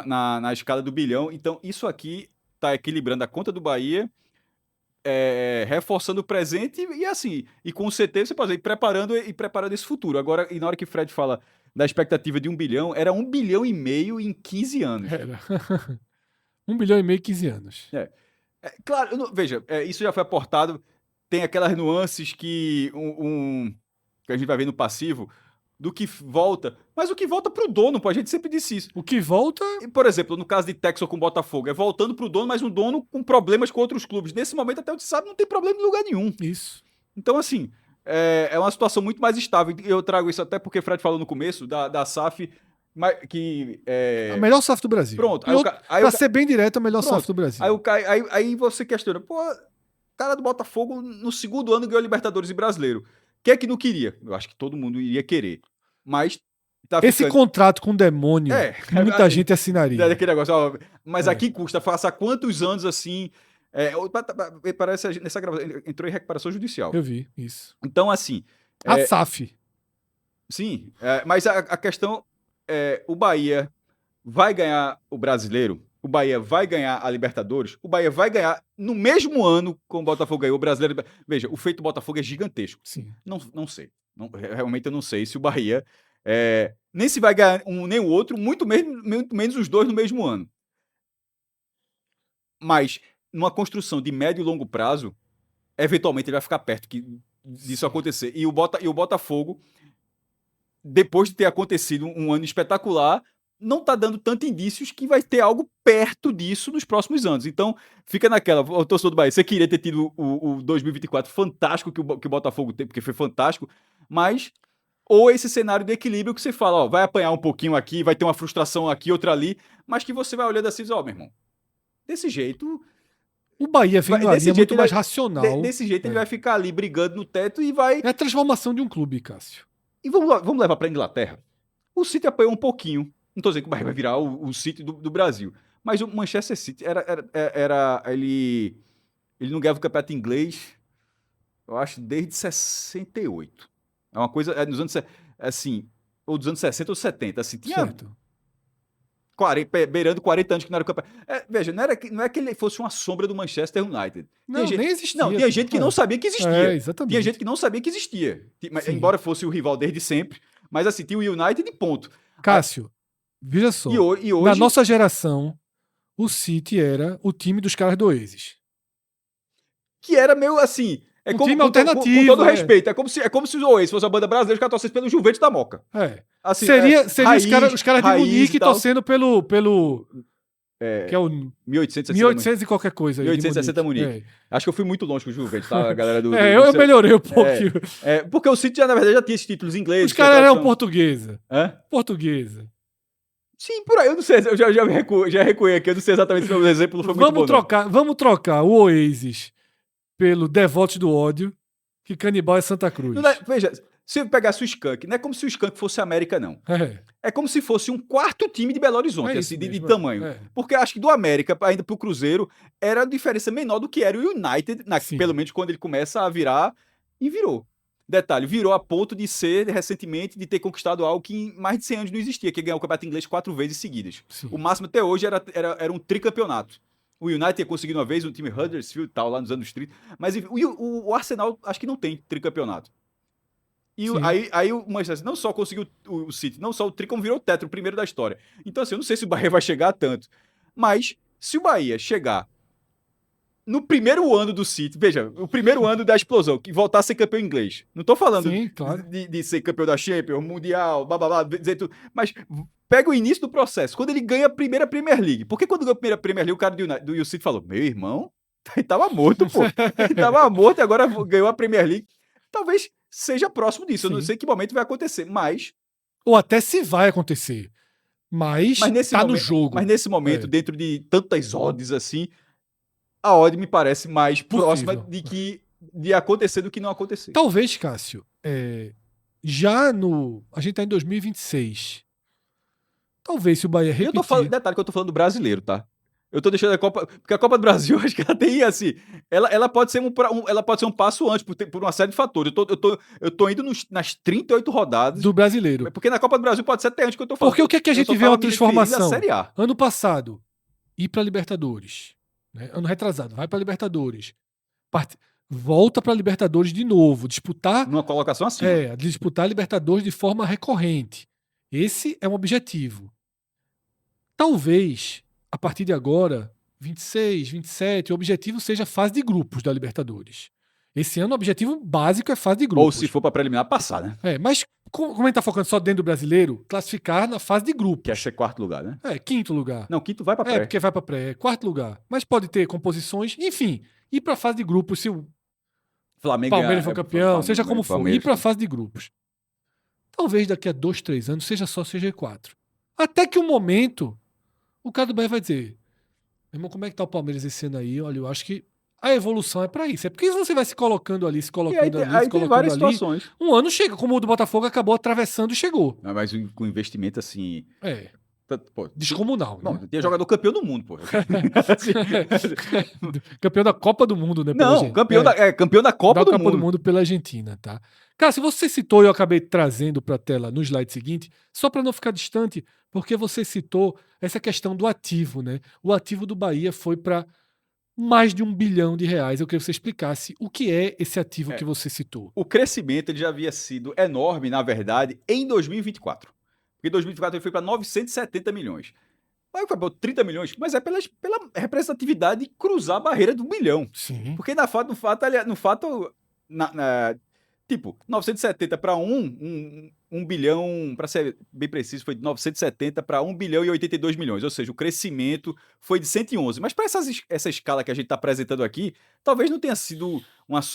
na escala do bilhão. Então, isso aqui tá equilibrando a conta do Bahia, reforçando o presente e assim, e com o CT você pode ir preparando esse futuro. Agora, e na hora que o Fred fala da expectativa de 1 bilhão, era 1,5 bilhão em 15 anos. Era. 1,5 bilhão em 15 anos. Claro, veja, isso já foi aportado. Tem aquelas nuances que que a gente vai ver no passivo, do que volta, mas o que volta pro dono, pô, a gente sempre disse isso. O que volta... Por exemplo, no caso de Texel com Botafogo, é voltando pro dono, mas um dono com problemas com outros clubes. Nesse momento, até onde sabe, não tem problema em lugar nenhum. Isso. Então, assim, é uma situação muito mais estável. Eu trago isso até porque o Fred falou no começo, da SAF, que... A melhor SAF do Brasil. Pronto. Pra ser bem direto, a melhor SAF do Brasil. Aí você questiona, pô, cara do Botafogo no segundo ano ganhou Libertadores e Brasileiro. Quem é que não queria? Eu acho que todo mundo iria querer. Mas Tá Esse ficando... contrato com o demônio, muita gente assinaria. Daquele negócio, ó, mas aqui custa, faça quantos anos assim... parece nessa gravação, entrou em recuperação judicial. Eu vi, isso. Então, assim... A SAF. Sim, mas a questão é, o Bahia vai ganhar o Brasileiro, o Bahia vai ganhar a Libertadores, o Bahia vai ganhar no mesmo ano como o Botafogo ganhou o Brasileiro. Veja, o feito do Botafogo é gigantesco. Sim. Não sei. Realmente eu não sei se o Bahia nem se vai ganhar um nem o outro, muito menos os dois no mesmo ano. Mas numa construção de médio e longo prazo, eventualmente ele vai ficar perto disso acontecer. E o Botafogo, depois de ter acontecido um ano espetacular, não está dando tanto indícios que vai ter algo perto disso nos próximos anos. Então, fica naquela, o torcedor do Bahia, você queria ter tido o 2024 fantástico que o Botafogo teve, porque foi fantástico, mas ou esse cenário de equilíbrio que você fala, ó, vai apanhar um pouquinho aqui, vai ter uma frustração aqui, outra ali, mas que você vai olhando assim e diz, ó, meu irmão, desse jeito... O Bahia vem numa linha muito mais racional. Desse jeito ele vai ficar ali brigando no teto e vai... É a transformação de um clube, Cássio. E vamos levar para a Inglaterra. O City apanhou um pouquinho. Não estou dizendo que o Bahia vai virar o City do Brasil. Mas o Manchester City ele não ganhava o campeonato inglês, eu acho, desde 68. É uma coisa, nos anos, assim, ou dos anos 60 ou 70. Assim, tinha Certo. beirando 40 anos que não era o campeonato. Veja, não é que ele fosse uma sombra do Manchester United. Não, nem existia. Não, tinha gente que não sabia que existia. Exatamente. Tinha gente que não sabia que existia. Embora fosse o rival desde sempre. Mas assim, tinha o United e ponto. Cássio, veja só. E hoje... Na nossa geração, o City era o time dos caras do Oasis. Que era meio assim... time alternativo. Com todo respeito. É como se o Oasis fosse a banda brasileira, os caras torcessem pelo Juventus da Moca. Assim, seria raiz, os caras de Munique torcendo pelo que é o 1800 e qualquer coisa. 1860 Munique. Acho que eu fui muito longe com o Juventus, tá? A galera do... eu melhorei um pouquinho. Porque o City, na verdade, já tinha esses títulos ingleses. Os caras eram portuguesa. Portuguesa. Sim, por aí, eu não sei, eu já recuei aqui, eu não sei exatamente se o meu exemplo foi muito bom. Vamos trocar o Oasis pelo Devotos do Ódio, que Canibal é Santa Cruz. Veja, se eu pegasse o Skank, não é como se o Skank fosse América, não. É como se fosse um quarto time de Belo Horizonte, assim, de tamanho. Porque acho que do América, ainda pro Cruzeiro, era a diferença menor do que era o United, pelo menos quando ele começa a virar, e virou. Detalhe, virou a ponto de ser, recentemente, de ter conquistado algo que em mais de 100 anos não existia, que é ganhar o campeonato inglês 4 vezes seguidas. Sim. O máximo até hoje era um tricampeonato. O United tinha conseguido uma vez, um time Huddersfield e tal, lá nos anos 30. Mas o Arsenal acho que não tem tricampeonato. E aí o Manchester não só conseguiu o City, não só o tri, como virou o tetra, o primeiro da história. Então assim, eu não sei se o Bahia vai chegar a tanto. Mas se o Bahia chegar no primeiro ano do City, veja, o primeiro ano da explosão, que voltar a ser campeão inglês. Não tô falando claro. de ser campeão da Champions, Mundial, blá, blá, blá, dizer tudo. Mas pega o início do processo, quando ele ganha a primeira Premier League. Porque quando ganhou a primeira Premier League, o cara do City falou, meu irmão, ele tava morto, pô. Ele tava morto e agora ganhou a Premier League. Talvez seja próximo disso. Eu não sei que momento vai acontecer, mas... Ou até se vai acontecer. Mas tá no jogo. Mas nesse momento, dentro de tantas odds assim... A odd me parece mais próxima de acontecer do que não acontecer. Talvez, Cássio, a gente tá em 2026. Talvez se o Bahia repetir... Detalhe que eu tô falando do brasileiro, tá? Eu tô deixando a Copa... Porque a Copa do Brasil, acho que ela tem, assim... Ela pode ser ela pode ser um passo antes, por uma série de fatores. Eu tô indo nas 38 rodadas... Do brasileiro. Porque na Copa do Brasil pode ser até antes que eu tô falando. Porque o que a gente vê uma transformação? Série A. Ano passado, ir pra Libertadores... Ano retrasado, vai para Libertadores. Volta para Libertadores de novo. Disputar. Numa colocação assim. Disputar Libertadores de forma recorrente. Esse é um objetivo. Talvez, a partir de agora, 26, 27, o objetivo seja a fase de grupos da Libertadores. Esse ano o objetivo básico é fase de grupos. Ou se for para preliminar, passar, né? Mas como a gente tá focando só dentro do brasileiro, classificar na fase de grupos. Que é quarto lugar, né? Quinto lugar. Não, quinto vai pra pré. Porque vai pra pré. Quarto lugar. Mas pode ter composições, enfim, ir pra fase de grupos, se o Palmeiras for campeão, seja como for, ir pra fase de grupos. Talvez daqui a 2, 3 anos seja só CG4. Até que um momento, o cara do Bahia vai dizer, meu irmão, como é que tá o Palmeiras esse ano aí? Olha, eu acho que a evolução é para isso. É porque você vai se colocando ali, se E colocando aí, ali, se aí tem colocando várias ali. situações. Um ano chega, como o do Botafogo acabou atravessando e chegou. Não, mas com investimento assim. É, Pô, descomunal, bom, né? tinha jogador campeão do mundo, pô. Assim, Campeão da Copa do Mundo, né? pela não, gente. campeão da Copa do Copa do Mundo. Mundo pela Argentina, tá? Cara, se você citou, eu acabei trazendo para a tela no slide seguinte, só para não ficar distante, porque você citou essa questão do ativo, né? O ativo do Bahia foi para mais de R$ 1 bilhão. Eu queria que você explicasse o que é esse ativo que você citou. O crescimento ele já havia sido enorme, na verdade, em 2024. Porque em 2024 ele foi para 970 milhões. Aí foi para 30 milhões, mas é pela representatividade de cruzar a barreira do bilhão. Sim. Porque no fato, tipo, 970 para 1 bilhão, para ser bem preciso, foi de 970 para 1 bilhão e 82 milhões. Ou seja, o crescimento foi de 111. Mas para essa escala que a gente está apresentando aqui, talvez não tenha sido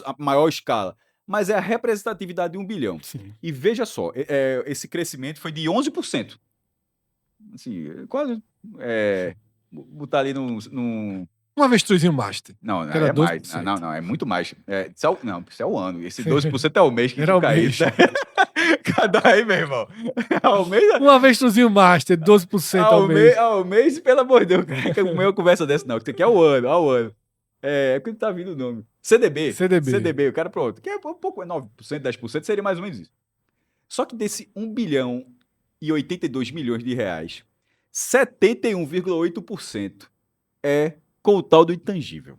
a maior escala, mas é a representatividade de 1 bilhão. Sim. E veja só, esse crescimento foi de 11%. Assim, quase. Botar ali num. Um avestruzinho master. Não, Que era é mais. 12%. Não, é muito mais. Isso é o ano. Esse 12% é o mês que Era o fica aí. mês. Tá? Cada aí, meu irmão. Ao mês. Um avestruzinho master, 12% ao mês. Ao mês, pelo amor de Deus, cara. Que não é uma conversa dessa, não. Isso aqui é o ano, ao ano. É porque não tá vindo o nome. CDB. O cara, pronto. Que é um pouco, 9%, 10% seria mais ou menos isso. Só que desse 1 bilhão e 82 milhões de reais, 71,8% é com o tal do intangível.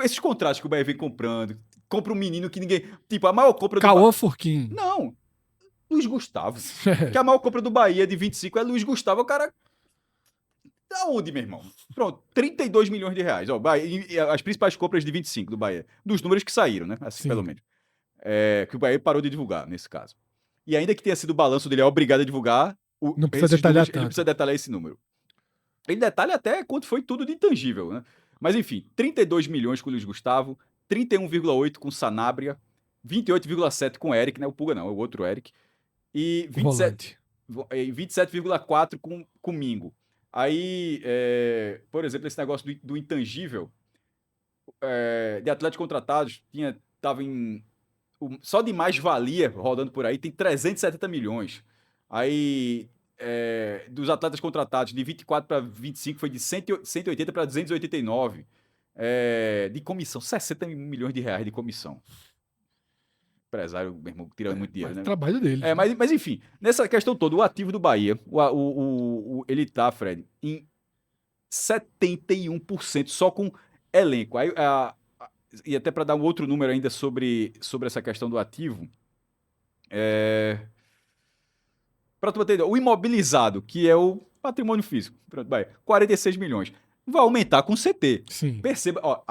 Esses contratos que o Bahia vem comprando, compra um menino que ninguém... Tipo, a maior compra do Cauã Furquim. Não, Luiz Gustavo. Que a maior compra do Bahia de 25 é Luiz Gustavo, o cara... Da onde, meu irmão? Pronto, 32 milhões de reais. Ó, Bahia, as principais compras de 25 do Bahia. Dos números que saíram, né? Assim, Sim. pelo menos. Que o Bahia parou de divulgar, nesse caso. E ainda que tenha sido o balanço dele, é obrigado a divulgar... Não precisa detalhar números, ele tanto. precisa detalhar esse número. Ele detalha até quanto foi tudo de intangível, né? Mas enfim, 32 milhões com o Luiz Gustavo, 31,8 com o Sanabria, 28,7 com o Eric, né? O Puga não, é o outro Eric. E 27,4 com o Mingo. Aí, por exemplo, esse negócio do intangível, de atletas contratados, tava em... Só de mais-valia rodando por aí, tem 370 milhões. Aí, dos atletas contratados, de 24 para 25, foi de 180 para 289. De comissão, 60 milhões de reais de comissão. Empresário, meu irmão, tirando muito dinheiro, né? Trabalho dele. Mas enfim, nessa questão toda, o ativo do Bahia, ele tá, Fred, em 71% só com elenco. Aí, e até para dar um outro número ainda sobre essa questão do ativo, para tu bater, o imobilizado, que é o patrimônio físico, pronto, vai, 46 milhões, vai aumentar com CT. Sim. Perceba, ó,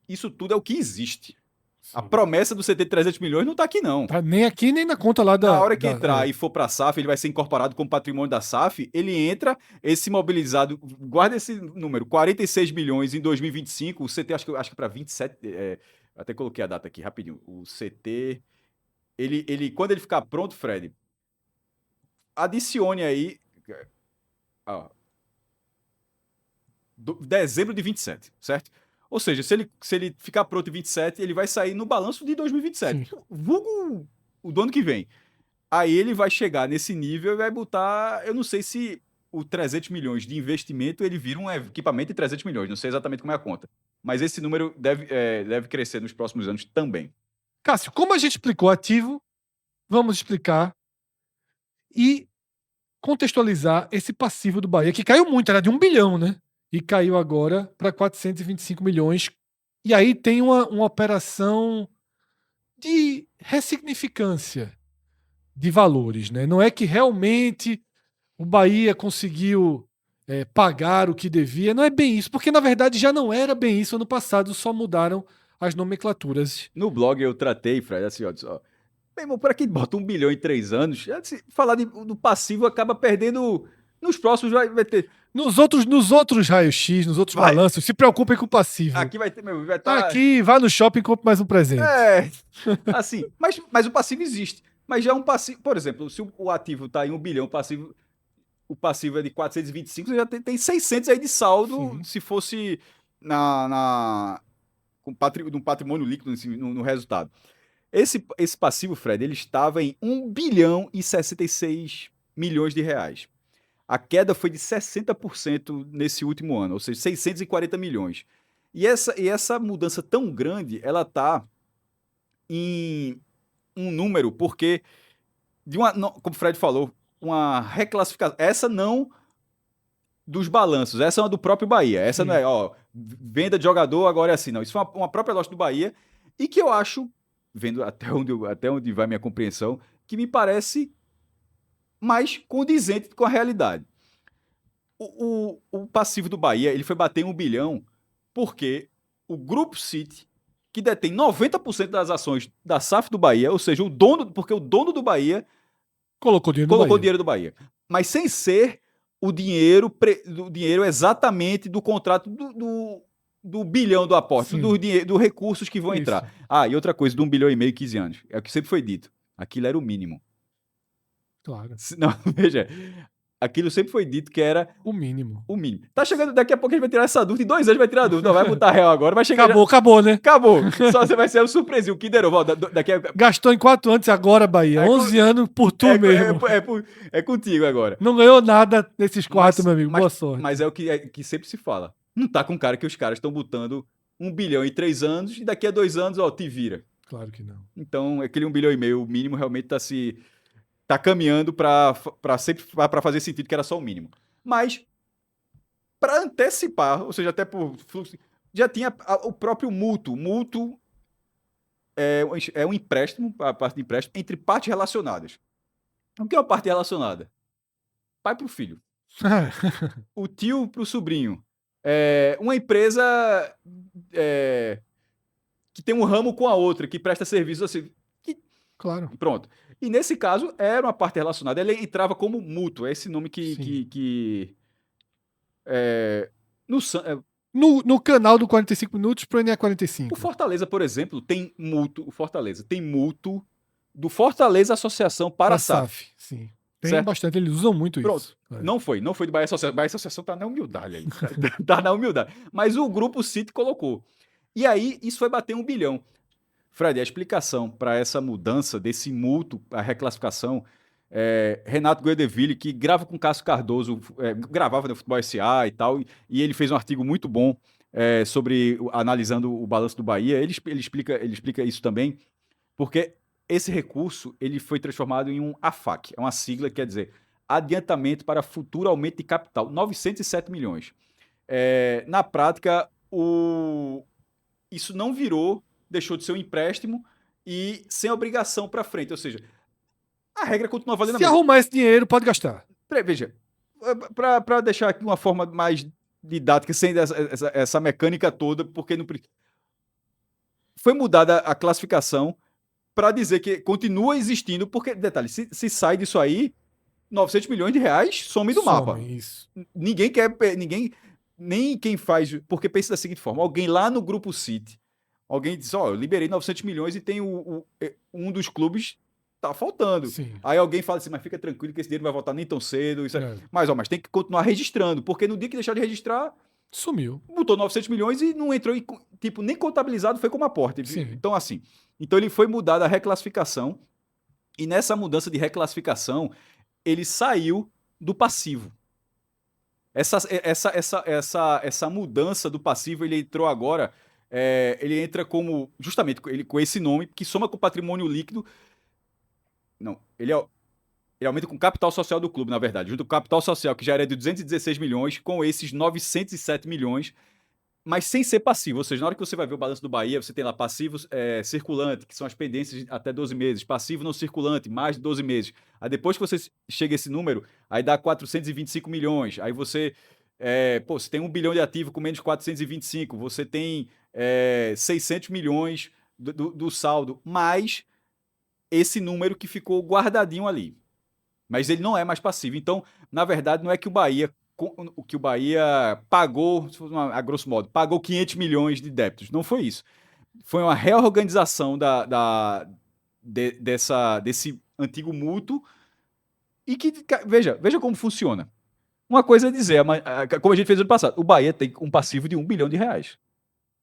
isso tudo é o que existe. Sim. A promessa do CT de 300 milhões não tá aqui, não. Tá nem aqui, nem na conta lá da... Na hora que entrar e for para a SAF, ele vai ser incorporado como patrimônio da SAF, ele entra, esse imobilizado, guarda esse número, 46 milhões em 2025, o CT acho que para 27, até coloquei a data aqui rapidinho, o CT, ele quando ele ficar pronto, Fred, adicione aí, dezembro de 27, certo? Ou seja, se ele ficar pronto em 27, ele vai sair no balanço de 2027. Sim. Vulgo o do ano que vem. Aí ele vai chegar nesse nível e vai botar... Eu não sei se o 300 milhões de investimento, ele vira um equipamento de 300 milhões. Não sei exatamente como é a conta. Mas esse número deve crescer nos próximos anos também. Cássio, como a gente explicou ativo, vamos explicar e contextualizar esse passivo do Bahia, que caiu muito, era de 1 bilhão, né? E caiu agora para 425 milhões. E aí tem uma operação de ressignificância de valores, né? Não é que realmente o Bahia conseguiu pagar o que devia, não é bem isso, porque na verdade já não era bem isso ano passado, só mudaram as nomenclaturas. No blog eu tratei, Fred, assim, ó, meu irmão, para quem bota 1 bilhão em 3 anos, falar do passivo acaba perdendo... Nos próximos vai ter... Nos outros raios-x, nos outros balanços, se preocupem com o passivo. Aqui vai estar... Aqui, vá no shopping e compre mais um presente. Assim, mas o passivo existe. Mas já é um passivo... Por exemplo, se o ativo está em 1 bilhão, o passivo é de 425, você já tem 600 aí de saldo. Sim. Se fosse no patrimônio líquido no resultado. Esse passivo, Fred, ele estava em 1 bilhão e 66 milhões de reais. A queda foi de 60% nesse último ano, ou seja, 640 milhões. E essa mudança tão grande, ela está em um número, porque, como o Fred falou, uma reclassificação. Essa não dos balanços, essa é uma do próprio Bahia. Essa não é, venda de jogador, agora é assim, não. Isso foi uma própria loja do Bahia, e que eu acho, vendo até onde vai minha compreensão, que me parece mais condizente com a realidade. O passivo do Bahia, ele foi bater em 1 bilhão porque o Grupo City, que detém 90% das ações da SAF do Bahia, ou seja, porque o dono do Bahia colocou dinheiro do Bahia. Mas sem ser o dinheiro exatamente do contrato do bilhão do aporte, dos recursos que vão entrar. E outra coisa, de 1 bilhão e meio, 15 anos. É o que sempre foi dito. Aquilo era o mínimo. Claro. Não, veja, aquilo sempre foi dito que era o mínimo. O mínimo. Tá chegando, daqui a pouco a gente vai tirar essa dúvida, em 2 anos vai tirar a dúvida. Não, vai botar real agora, vai chegar... Acabou, né? Acabou. Só você vai ser um surpresinho. O Kinder Ovo, Gastou em 4 anos agora, Bahia. 11 anos por tu mesmo. É contigo agora. Não ganhou nada nesses 4, meu amigo. Boa sorte. Mas é o que sempre se fala. Não tá com cara que os caras estão botando 1 bilhão em 3 anos e daqui a 2 anos, te vira. Claro que não. Então, aquele 1 bilhão e meio, o mínimo, realmente tá caminhando para fazer sentido que era só o mínimo. Mas, para antecipar, ou seja, até por fluxo, já tinha o próprio mútuo. Mútuo é um empréstimo, a parte de empréstimo, entre partes relacionadas. O que é uma parte relacionada? Pai para o filho. O tio para o sobrinho. Uma empresa que tem um ramo com a outra, que presta serviço assim. Claro. Pronto. E nesse caso, era uma parte relacionada. Ele entrava como mútuo. É esse nome no canal do 45 Minutos pro NE45. O Fortaleza, por exemplo, tem mútuo. O Fortaleza tem mútuo do Fortaleza Associação para a SAF. Sim. Tem bastante, eles usam muito isso. Não foi do Bahia Associação. Bahia Associação tá na humildade aí. Tá na humildade. Mas o Grupo City colocou. E aí, isso foi bater 1 bilhão. Fred, a explicação para essa mudança desse mútuo, a reclassificação, Renato Guedeville, que grava com Cássio Cardoso, gravava no Futebol SA e tal, e ele fez um artigo muito bom analisando o balanço do Bahia. Ele explica isso também, porque esse recurso ele foi transformado em um AFAC, é uma sigla que quer dizer Adiantamento para Futuro Aumento de Capital, 907 milhões. Na prática, isso não deixou de ser um empréstimo e sem obrigação para frente, ou seja, a regra continua valendo a mesma. Se arrumar esse dinheiro, pode gastar. Veja, para deixar aqui uma forma mais didática, sem essa mecânica toda, porque não foi mudada a classificação para dizer que continua existindo, porque, detalhe, se sai disso aí, 900 milhões de reais some do mapa. Isso. Ninguém, nem quem faz, porque pensa da seguinte forma, alguém lá no Grupo City, alguém diz, eu liberei 900 milhões e tem um dos clubes tá faltando. Sim. Aí alguém fala assim, mas fica tranquilo que esse dinheiro não vai voltar nem tão cedo. Mas tem que continuar registrando, porque no dia que deixar de registrar, sumiu. Botou 900 milhões e não entrou, nem contabilizado, foi como aporte. Sim. Então, assim, ele foi mudado a reclassificação, e nessa mudança de reclassificação, ele saiu do passivo. Essa mudança do passivo, ele entrou agora, ele entra como, justamente, com esse nome, que soma com o patrimônio líquido. Não, ele aumenta com o capital social do clube, na verdade. Junto com o capital social, que já era de 216 milhões, com esses 907 milhões, mas sem ser passivo. Ou seja, na hora que você vai ver o balanço do Bahia, você tem lá passivos circulante, que são as pendências até 12 meses. Passivo não circulante, mais de 12 meses. Aí depois que você chega a esse número, aí dá 425 milhões. Aí você tem 1 bilhão de ativo com menos 425. Você tem 600 milhões do saldo, mais esse número que ficou guardadinho ali. Mas ele não é mais passivo. Então, na verdade, não é que o Bahia pagou, a grosso modo, pagou 500 milhões de débitos. Não foi isso. Foi uma reorganização desse antigo mútuo e que, veja como funciona. Uma coisa é dizer, como a gente fez ano passado, o Bahia tem um passivo de R$1 bilhão.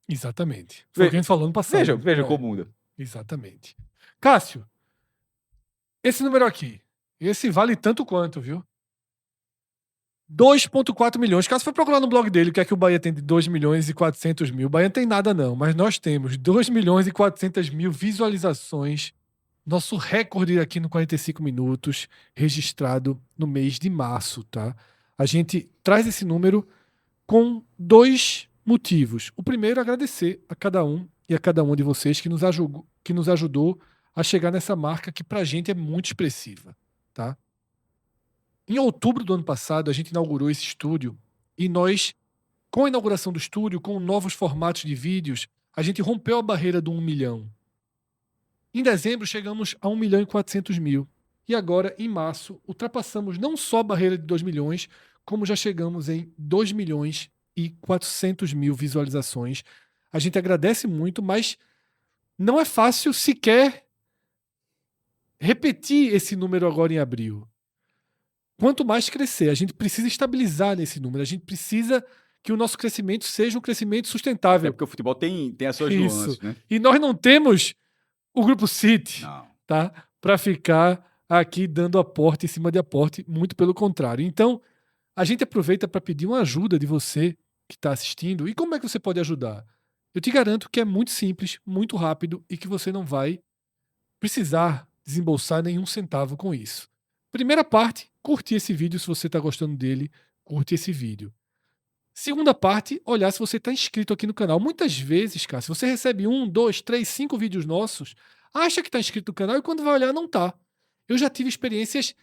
Exatamente. Foi o que a gente falou no passado. Veja como muda. Exatamente. Cássio, esse número aqui, esse vale tanto quanto, viu? 2,4 milhões. Cássio foi procurar no blog dele o que é que o Bahia tem de 2 milhões e 400 mil. O Bahia não tem nada não, mas nós temos 2 milhões e 400 mil visualizações. Nosso recorde aqui no 45 minutos, registrado no mês de março, tá? A gente traz esse número com 2 motivos. O primeiro é agradecer a cada um e a cada uma de vocês que nos ajudou a chegar nessa marca que pra gente é muito expressiva, tá? Em outubro do ano passado, a gente inaugurou esse estúdio e nós, com a inauguração do estúdio, com novos formatos de vídeos, a gente rompeu a barreira do 1 milhão. Em dezembro, chegamos a 1 milhão e 400 mil. E agora, em março, ultrapassamos não só a barreira de 2 milhões, como já chegamos em 2 milhões e 400 mil visualizações. A gente agradece muito, mas não é fácil sequer repetir esse número agora em abril. Quanto mais crescer, a gente precisa estabilizar nesse número, a gente precisa que o nosso crescimento seja um crescimento sustentável. É porque o futebol tem as suas Isso. nuances, né? E nós não temos o Grupo City, Não. tá? Para ficar aqui dando aporte em cima de aporte, muito pelo contrário. Então, a gente aproveita para pedir uma ajuda de você que está assistindo. E como é que você pode ajudar? Eu te garanto que é muito simples, muito rápido e que você não vai precisar desembolsar nenhum centavo com isso. Primeira parte, curtir esse vídeo se você está gostando dele, curte esse vídeo. Segunda parte, olhar se você está inscrito aqui no canal. Muitas vezes, cara, se você recebe 1, 2, 3, 5 vídeos nossos, acha que está inscrito no canal e quando vai olhar não está. Eu já tive experiências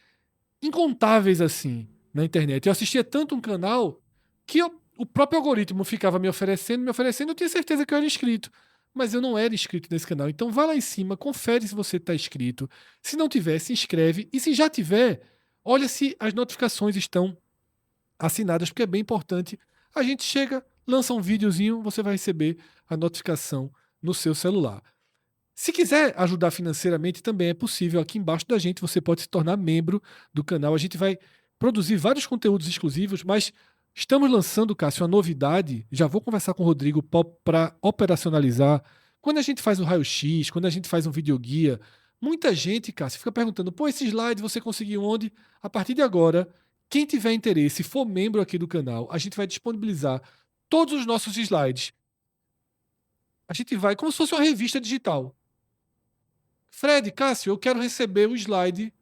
incontáveis assim na internet. Eu assistia tanto um canal que o próprio algoritmo ficava me oferecendo, eu tinha certeza que eu era inscrito. Mas eu não era inscrito nesse canal. Então vai lá em cima, confere se você está inscrito. Se não tiver, se inscreve. E se já tiver, olha se as notificações estão assinadas, porque é bem importante. A gente chega, lança um videozinho, você vai receber a notificação no seu celular. Se quiser ajudar financeiramente, também é possível. Aqui embaixo da gente você pode se tornar membro do canal. A gente vai produzir vários conteúdos exclusivos, mas estamos lançando, Cássio, uma novidade. Já vou conversar com o Rodrigo para operacionalizar. Quando a gente faz um raio-x, quando a gente faz um videoguia, muita gente, Cássio, fica perguntando, pô, esse slide você conseguiu onde? A partir de agora, quem tiver interesse, for membro aqui do canal, a gente vai disponibilizar todos os nossos slides. A gente vai, como se fosse uma revista digital. Fred, Cássio, eu quero receber o slide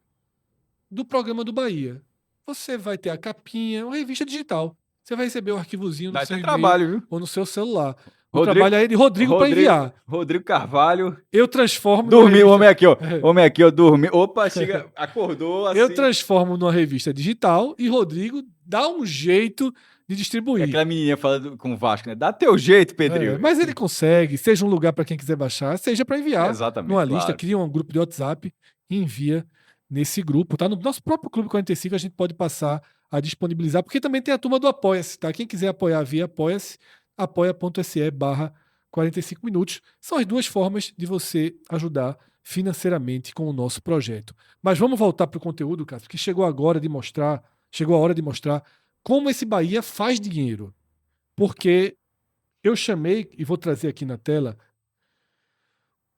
do programa do Bahia. Você vai ter a capinha, uma revista digital. Você vai receber o arquivozinho no seu e-mail trabalho, viu? ou no seu celular. O trabalho aí é de Rodrigo para enviar. Rodrigo Carvalho. Eu transformo... Dormiu, o homem aqui, ó. Homem aqui, ó, dormiu. Opa, chega, acordou assim. Eu transformo numa revista digital e Rodrigo dá um jeito de distribuir. É aquela menininha falando com o Vasco, né? Dá teu jeito, Pedrinho. Mas ele consegue, seja um lugar para quem quiser baixar, seja para enviar. Exatamente, numa lista, cria um grupo de WhatsApp e envia nesse grupo, tá? No nosso próprio Clube 45 a gente pode passar a disponibilizar, porque também tem a turma do Apoia-se, tá? Quem quiser apoiar via Apoia-se, apoia.se/45 minutos. São as duas formas de você ajudar financeiramente com o nosso projeto. Mas vamos voltar para o conteúdo, cara, porque chegou a hora de mostrar como esse Bahia faz dinheiro. Porque eu chamei, e vou trazer aqui na tela,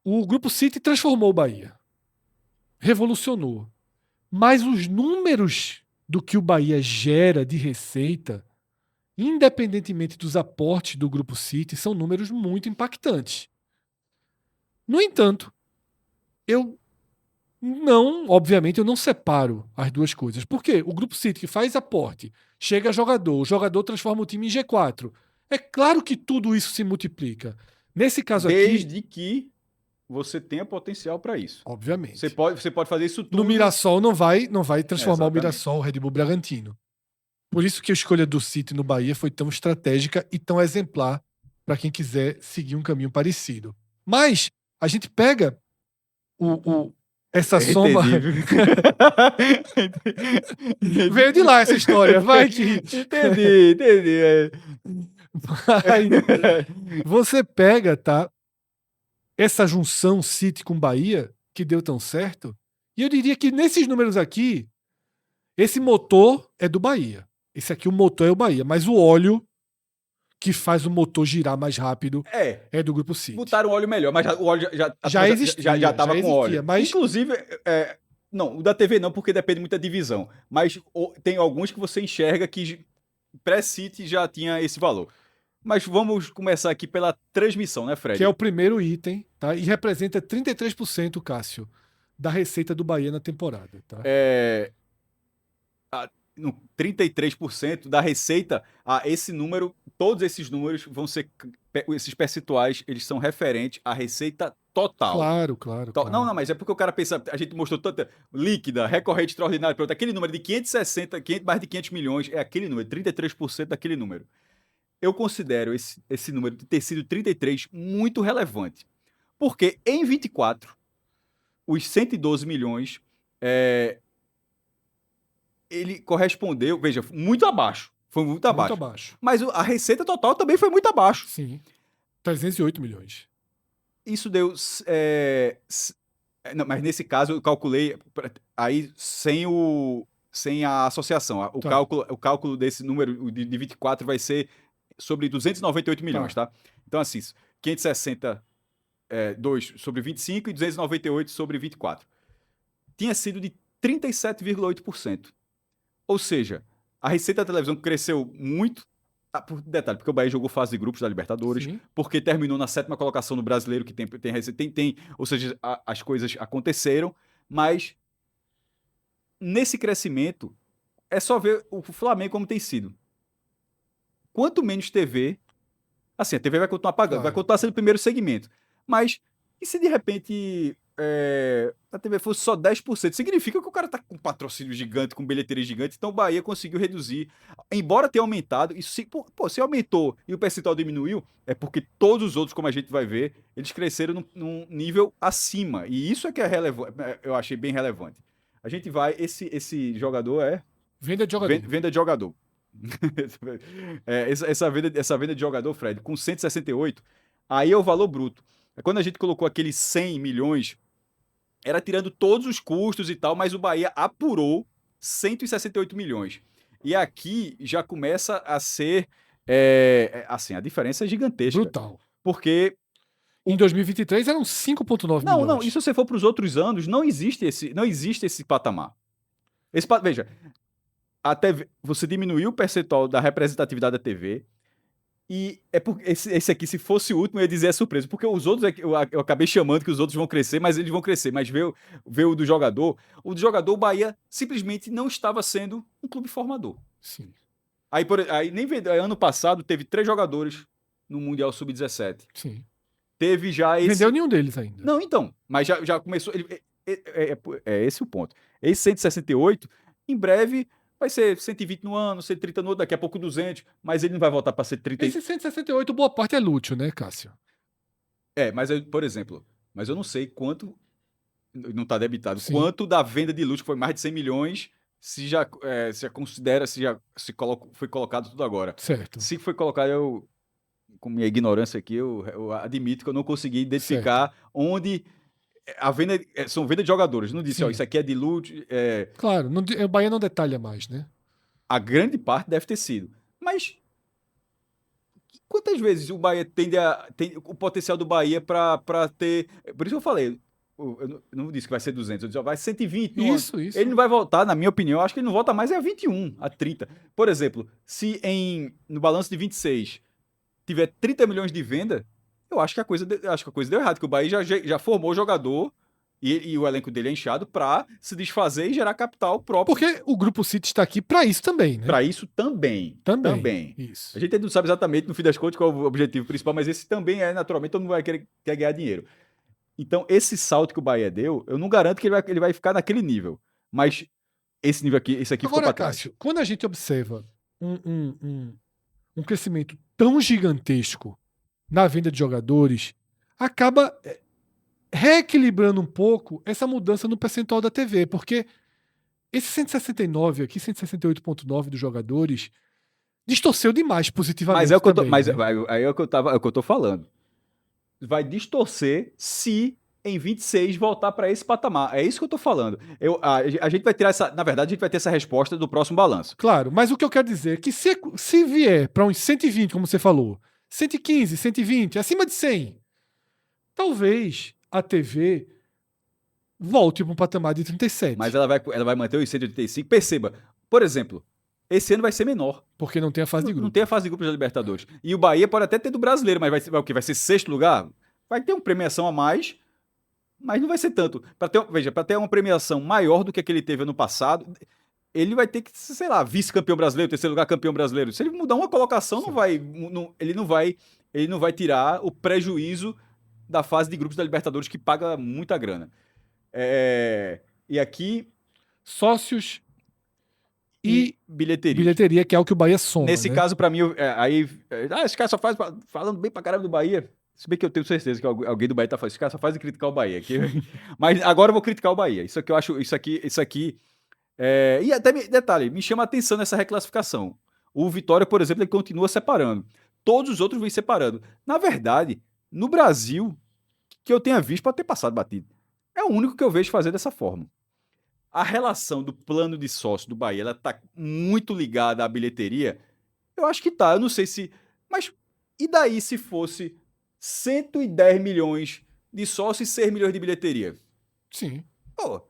o Grupo City transformou o Bahia. Revolucionou. Mas os números do que o Bahia gera de receita, independentemente dos aportes do Grupo City, são números muito impactantes. No entanto, obviamente, eu não separo as duas coisas. Por quê? O Grupo City que faz aporte, chega jogador, o jogador transforma o time em G4. É claro que tudo isso se multiplica. Nesse caso aqui... Desde que você tenha potencial para isso. Obviamente. Você pode fazer isso tudo. No Mirassol não vai transformar o Mirassol, o Red Bull Bragantino. Por isso que a escolha do City no Bahia foi tão estratégica e tão exemplar para quem quiser seguir um caminho parecido. Mas a gente pega essa soma... Veio de lá essa história, vai que... Entendi. Você pega, tá? Essa junção City com Bahia, que deu tão certo, e eu diria que nesses números aqui, esse motor é do Bahia. Esse aqui, o motor é o Bahia, mas o óleo que faz o motor girar mais rápido é do Grupo City. Botaram óleo melhor, mas o óleo Já existia, já tava com óleo. mas... Inclusive, não, o da TV não, porque depende muito da divisão. Mas tem alguns que você enxerga que pré-City já tinha esse valor. Mas vamos começar aqui pela transmissão, né, Fred? Que é o primeiro item, tá? E representa 33%, Cássio, da receita do Bahia na temporada, tá? 33% da receita, esse número, todos esses números vão ser, esses percentuais, eles são referentes à receita total. Claro. Não, mas é porque o cara pensa, a gente mostrou tanta líquida, recorrente, extraordinária, pronto, aquele número de 560, mais de 500 milhões, é aquele número, 33% daquele número. Eu considero esse número de ter sido 33 muito relevante, porque em 24, os 112 milhões, ele correspondeu, veja, muito abaixo. Foi muito abaixo. Mas a receita total também foi muito abaixo. Sim. 308 milhões. Isso deu... não, mas nesse caso eu calculei aí sem a associação. O cálculo desse número de 24 vai ser sobre 298 milhões, tá? Então, assim, 562 sobre 25 e 298 sobre 24. Tinha sido de 37,8%. Ou seja, a receita da televisão cresceu muito, por detalhe, porque o Bahia jogou fase de grupos da Libertadores, sim, porque terminou na 7ª colocação no Brasileiro, que tem receita, ou seja, as coisas aconteceram, mas nesse crescimento, é só ver o Flamengo como tem sido. Quanto menos TV, assim, a TV vai continuar pagando, vai continuar sendo o primeiro segmento, mas e se de repente a TV fosse só 10%? Significa que o cara tá com patrocínio gigante, com bilheteria gigante, então o Bahia conseguiu reduzir, embora tenha aumentado, isso se aumentou e o percentual diminuiu, é porque todos os outros, como a gente vai ver, eles cresceram num nível acima, e isso é que é relevante, eu achei bem relevante. A gente vai, esse jogador venda de jogador. Venda de jogador. Essa venda de jogador, Fred, com 168, aí é o valor bruto. Quando a gente colocou aqueles 100 milhões, era tirando todos os custos e tal, mas o Bahia apurou 168 milhões. E aqui já começa a ser, assim, a diferença é gigantesca. Brutal. Porque... Em 2023 eram 5,9 milhões. Não, e se você for para os outros anos, não existe esse patamar. Veja, até você diminuiu o percentual da representatividade da TV, e é porque esse aqui, se fosse o último, eu ia dizer surpresa, porque os outros, eu acabei chamando que os outros vão crescer, mas eles vão crescer, mas veio o do jogador, o Bahia simplesmente não estava sendo um clube formador. Sim. Aí ano passado teve 3 jogadores no Mundial Sub-17. Sim. Teve já esse... Vendeu nenhum deles ainda. Não, então, mas já começou, é esse o ponto. Esse 168, em breve... vai ser 120 no ano, 130 no outro, daqui a pouco 200, mas ele não vai voltar para ser 30. Esse 168, boa parte é lútil, né, Cássio? Mas por exemplo, mas eu não sei quanto, não está debitado, sim, quanto da venda de lútil, que foi mais de 100 milhões, se já considera, foi colocado tudo agora. Certo. Se foi colocado, com minha ignorância aqui, eu admito que eu não consegui identificar onde... a venda são venda de jogadores, não disse, isso aqui é de lútil. Claro, o Bahia não detalha mais, né? A grande parte deve ter sido. Mas quantas vezes o Bahia tem o potencial do Bahia para ter... Por isso que eu falei, eu não disse que vai ser 200, eu disse, vai 120. Isso. Ele não vai voltar, na minha opinião, eu acho que ele não volta mais a 21, a 30. Por exemplo, se no balanço de 26 tiver 30 milhões de venda, eu acho que a coisa deu errado, que o Bahia já formou o jogador e o elenco dele é inchado para se desfazer e gerar capital próprio. Porque o Grupo City está aqui para isso também, né? Para isso também. Isso. A gente não sabe exatamente, no fim das contas, qual é o objetivo principal, mas esse também naturalmente, todo mundo vai querer ganhar dinheiro. Então, esse salto que o Bahia deu, eu não garanto que ele vai ficar naquele nível. Mas esse nível aqui, esse aqui ficou para trás. Cássio, quando a gente observa um crescimento tão gigantesco na venda de jogadores, acaba reequilibrando um pouco essa mudança no percentual da TV, porque esse 169 aqui, 168,9 dos jogadores, distorceu demais positivamente. Mas é o que também, é o que eu tô falando. Vai distorcer se em 26 voltar para esse patamar. É isso que eu tô falando. A gente vai tirar na verdade, a gente vai ter essa resposta do próximo balanço. Claro, mas o que eu quero dizer é que se vier para uns 120, como você falou, 115, 120, acima de 100, talvez a TV volte para um patamar de 37. Mas ela vai manter os 185. Perceba, por exemplo, esse ano vai ser menor. Porque não tem a fase de grupo. Não tem a fase de grupos da Libertadores. E o Bahia pode até ter do brasileiro, mas vai o quê? Vai ser sexto lugar? Vai ter uma premiação a mais, mas não vai ser tanto. Para ter uma premiação maior do que ele teve ano passado, ele vai ter que, sei lá, vice-campeão brasileiro, terceiro lugar campeão brasileiro. Se ele mudar uma colocação, ele não vai tirar o prejuízo da fase de grupos da Libertadores, que paga muita grana. E aqui... Sócios e bilheteria. Que é o que o Bahia soma. Nesse caso, pra mim, esse cara só faz falando bem pra caramba do Bahia. Se bem que eu tenho certeza que alguém do Bahia tá falando, esse cara só faz de criticar o Bahia. Mas agora eu vou criticar o Bahia. Isso aqui eu acho, isso aqui e até, detalhe, me chama a atenção nessa reclassificação. O Vitória, por exemplo, ele continua separando. Todos os outros vêm separando. Na verdade, no Brasil, que eu tenha visto, pode ter passado batido. É o único que eu vejo fazer dessa forma. A relação do plano de sócio do Bahia, ela tá muito ligada à bilheteria? Eu acho que tá, eu não sei se... Mas e daí se fosse 110 milhões de sócios e 6 milhões de bilheteria? Sim. Pô,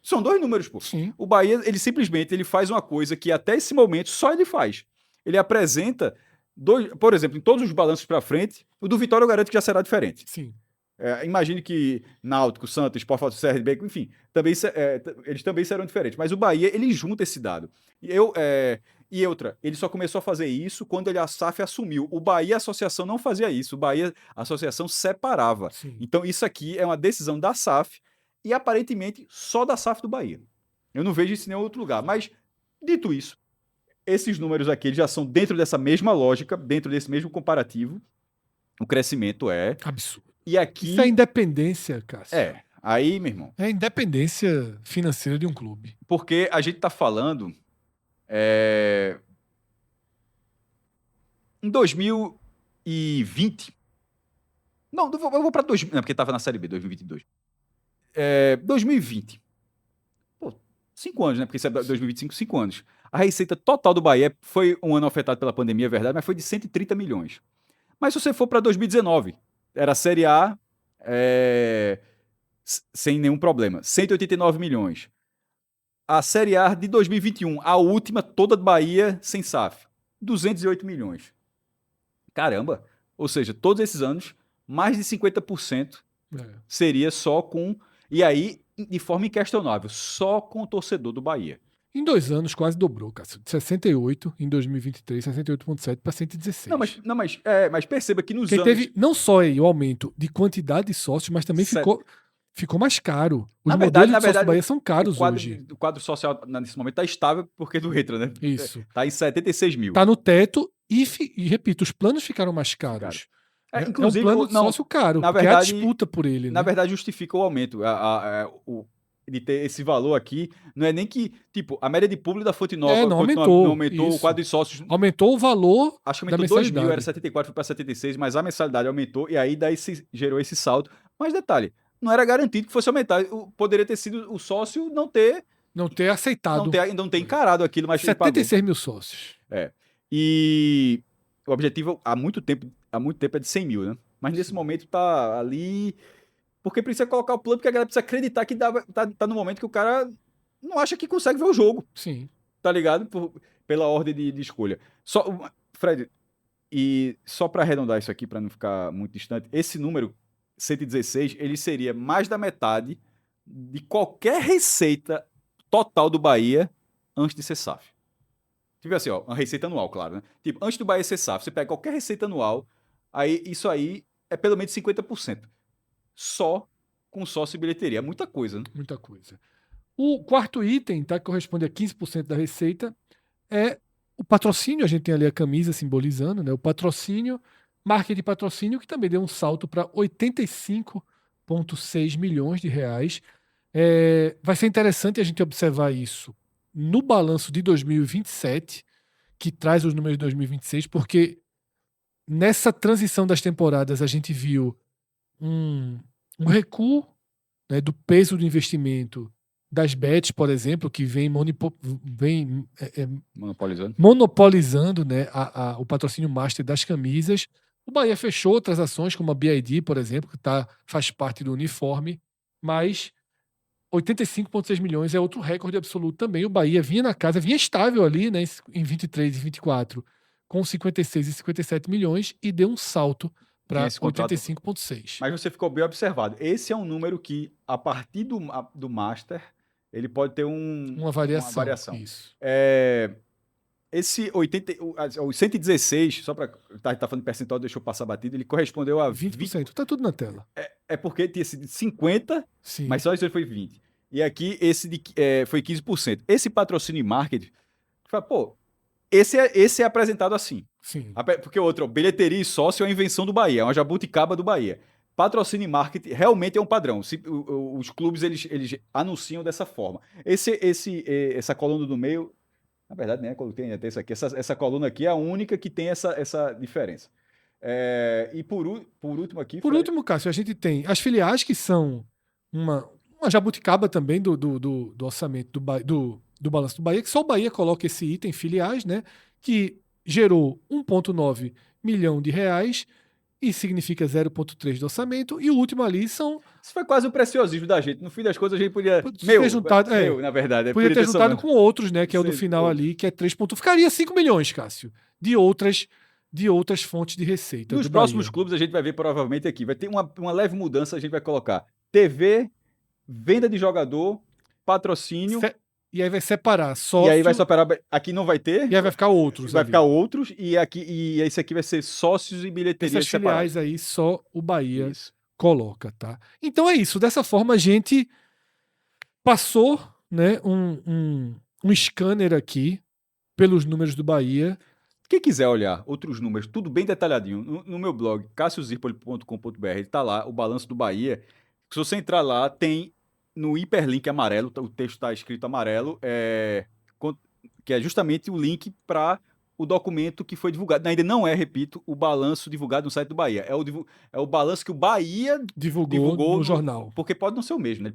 são dois números, pô. Sim. O Bahia, ele simplesmente faz uma coisa que até esse momento só ele faz. Ele apresenta, por exemplo, em todos os balanços para frente, o do Vitória eu garanto que já será diferente. Sim. Imagine que Náutico, Santos, Sport, CRB, enfim, eles também serão diferentes. Mas o Bahia, ele junta esse dado. E outra, ele só começou a fazer isso quando a SAF assumiu. O Bahia Associação não fazia isso. O Bahia Associação separava. Sim. Então isso aqui é uma decisão da SAF e aparentemente só da SAF do Bahia. Eu não vejo isso em nenhum outro lugar. Mas, dito isso, esses números aqui eles já são dentro dessa mesma lógica, dentro desse mesmo comparativo. O crescimento é... absurdo. E aqui... Isso é independência, Cássio. Aí, meu irmão... É a independência financeira de um clube. Porque a gente tá falando... Em 2020... Não, eu vou pra 2000... Não, porque tava na Série B, 2022. 2020. Pô, 5 anos, né? Porque isso é 2025, 5 anos. A receita total do Bahia foi um ano afetado pela pandemia, é verdade, mas foi de 130 milhões. Mas se você for pra 2019... Era a Série A sem nenhum problema. 189 milhões. A Série A de 2021, a última toda do Bahia sem SAF. 208 milhões. Caramba! Ou seja, todos esses anos, mais de 50% seria só com... E aí, de forma inquestionável, só com o torcedor do Bahia. Em 2 anos quase dobrou, Cássio. De 68 em 2023, 68,7 para 116. Mas perceba que nos anos... teve não só o aumento de quantidade de sócios, mas também ficou mais caro. Os modelos de sócio do Bahia são caros hoje. O quadro social nesse momento está estável porque do Retro, né? Isso. Está em 76 mil. Está no teto e repito, os planos ficaram mais caros. Inclusive, é um plano de sócio caro, na verdade, é a disputa por ele. Na verdade, justifica o aumento. De ter esse valor aqui, não é nem que, tipo, a média de público da Fonte Nova não aumentou o quadro de sócios. Aumentou o valor. Acho que aumentou 2 mil, era 74, foi para 76, mas a mensalidade aumentou e aí daí gerou esse saldo. Mas detalhe, não era garantido que fosse aumentar. Poderia ter sido o sócio não ter aceitado. Não ter encarado aquilo, mas 76 mil sócios. E o objetivo há muito tempo é de 100 mil, né? Mas nesse momento tá ali... Porque precisa colocar o plano, porque a galera precisa acreditar que tá no momento que o cara não acha que consegue ver o jogo. Sim. Tá ligado? Pela ordem de escolha. Fred, e só para arredondar isso aqui, para não ficar muito distante, esse número 116, ele seria mais da metade de qualquer receita total do Bahia antes de ser SAF. Tipo assim, uma receita anual, claro, né? Tipo, antes do Bahia ser SAF, você pega qualquer receita anual, aí isso aí é pelo menos 50%. Só com sócio e bilheteria. É muita coisa, né? Muita coisa. O quarto item, tá, que corresponde a 15% da receita, é o patrocínio. A gente tem ali a camisa simbolizando, né? O patrocínio, marca de patrocínio, que também deu um salto para 85,6 milhões de reais. Vai ser interessante a gente observar isso no balanço de 2027, que traz os números de 2026, porque nessa transição das temporadas a gente viu um recuo, né, do peso do investimento das bets, por exemplo, que vem Monopolizando. monopolizando, né, o patrocínio master das camisas. O Bahia fechou outras ações, como a BID, por exemplo, que faz parte do uniforme, mas 85,6 milhões é outro recorde absoluto também. O Bahia vinha estável ali, né, em 23 e 24, com 56 e 57 milhões e deu um salto para Tinha esse contrato. 85,6. Mas você ficou bem observado. Esse é um número que, a partir do Master, ele pode ter Uma variação. Isso. Esse 116, só para tá falando de percentual, deixa eu passar batido, ele correspondeu a 20%. Tá tudo na tela. É porque tinha sido 50, Sim. mas só isso foi 20. E aqui esse foi 15%. Esse patrocínio e marketing, pô, esse é apresentado assim. Sim. Porque o outro, bilheteria e sócio é uma invenção do Bahia, é uma jabuticaba do Bahia. Patrocínio e marketing realmente é um padrão. Os clubes eles anunciam dessa forma. Essa coluna do meio, na verdade, né, tem isso aqui. Essa coluna aqui é a única que tem essa diferença. E por último aqui... Por último, Cássio, a gente tem as filiais, que são uma jabuticaba também do orçamento do balanço do Bahia, que só o Bahia coloca esse item, filiais, né, que gerou 1,9 milhão de reais e significa 0,3 do orçamento, e o último ali são... Isso foi quase o preciosismo da gente. No fim das contas, a gente podia... na verdade. Podia ter juntado com outros, né, que é o do final ali, que é 3 pontos. Ficaria 5 milhões, Cássio, de outras fontes de receita. Nos próximos clubes, a gente vai ver provavelmente aqui. Vai ter uma leve mudança, a gente vai colocar TV, venda de jogador, patrocínio... E aí vai separar sócio... E aí vai separar... Aqui não vai ter... E aí vai ficar outros. Vai ficar outros, e esse aqui vai ser sócios e bilheteria separados. Essas filiais aí só o Bahia coloca, tá? Então é isso. Dessa forma a gente passou, né, um scanner aqui pelos números do Bahia. Quem quiser olhar outros números, tudo bem detalhadinho, no meu blog, cassiozirpoli.com.br, tá lá o balanço do Bahia. Se você entrar lá, tem no hiperlink amarelo, o texto está escrito amarelo, que é justamente o link para o documento que foi divulgado. Ainda não é, repito, o balanço divulgado no site do Bahia. É o balanço que o Bahia divulgou no jornal. Porque pode não ser o mesmo, né?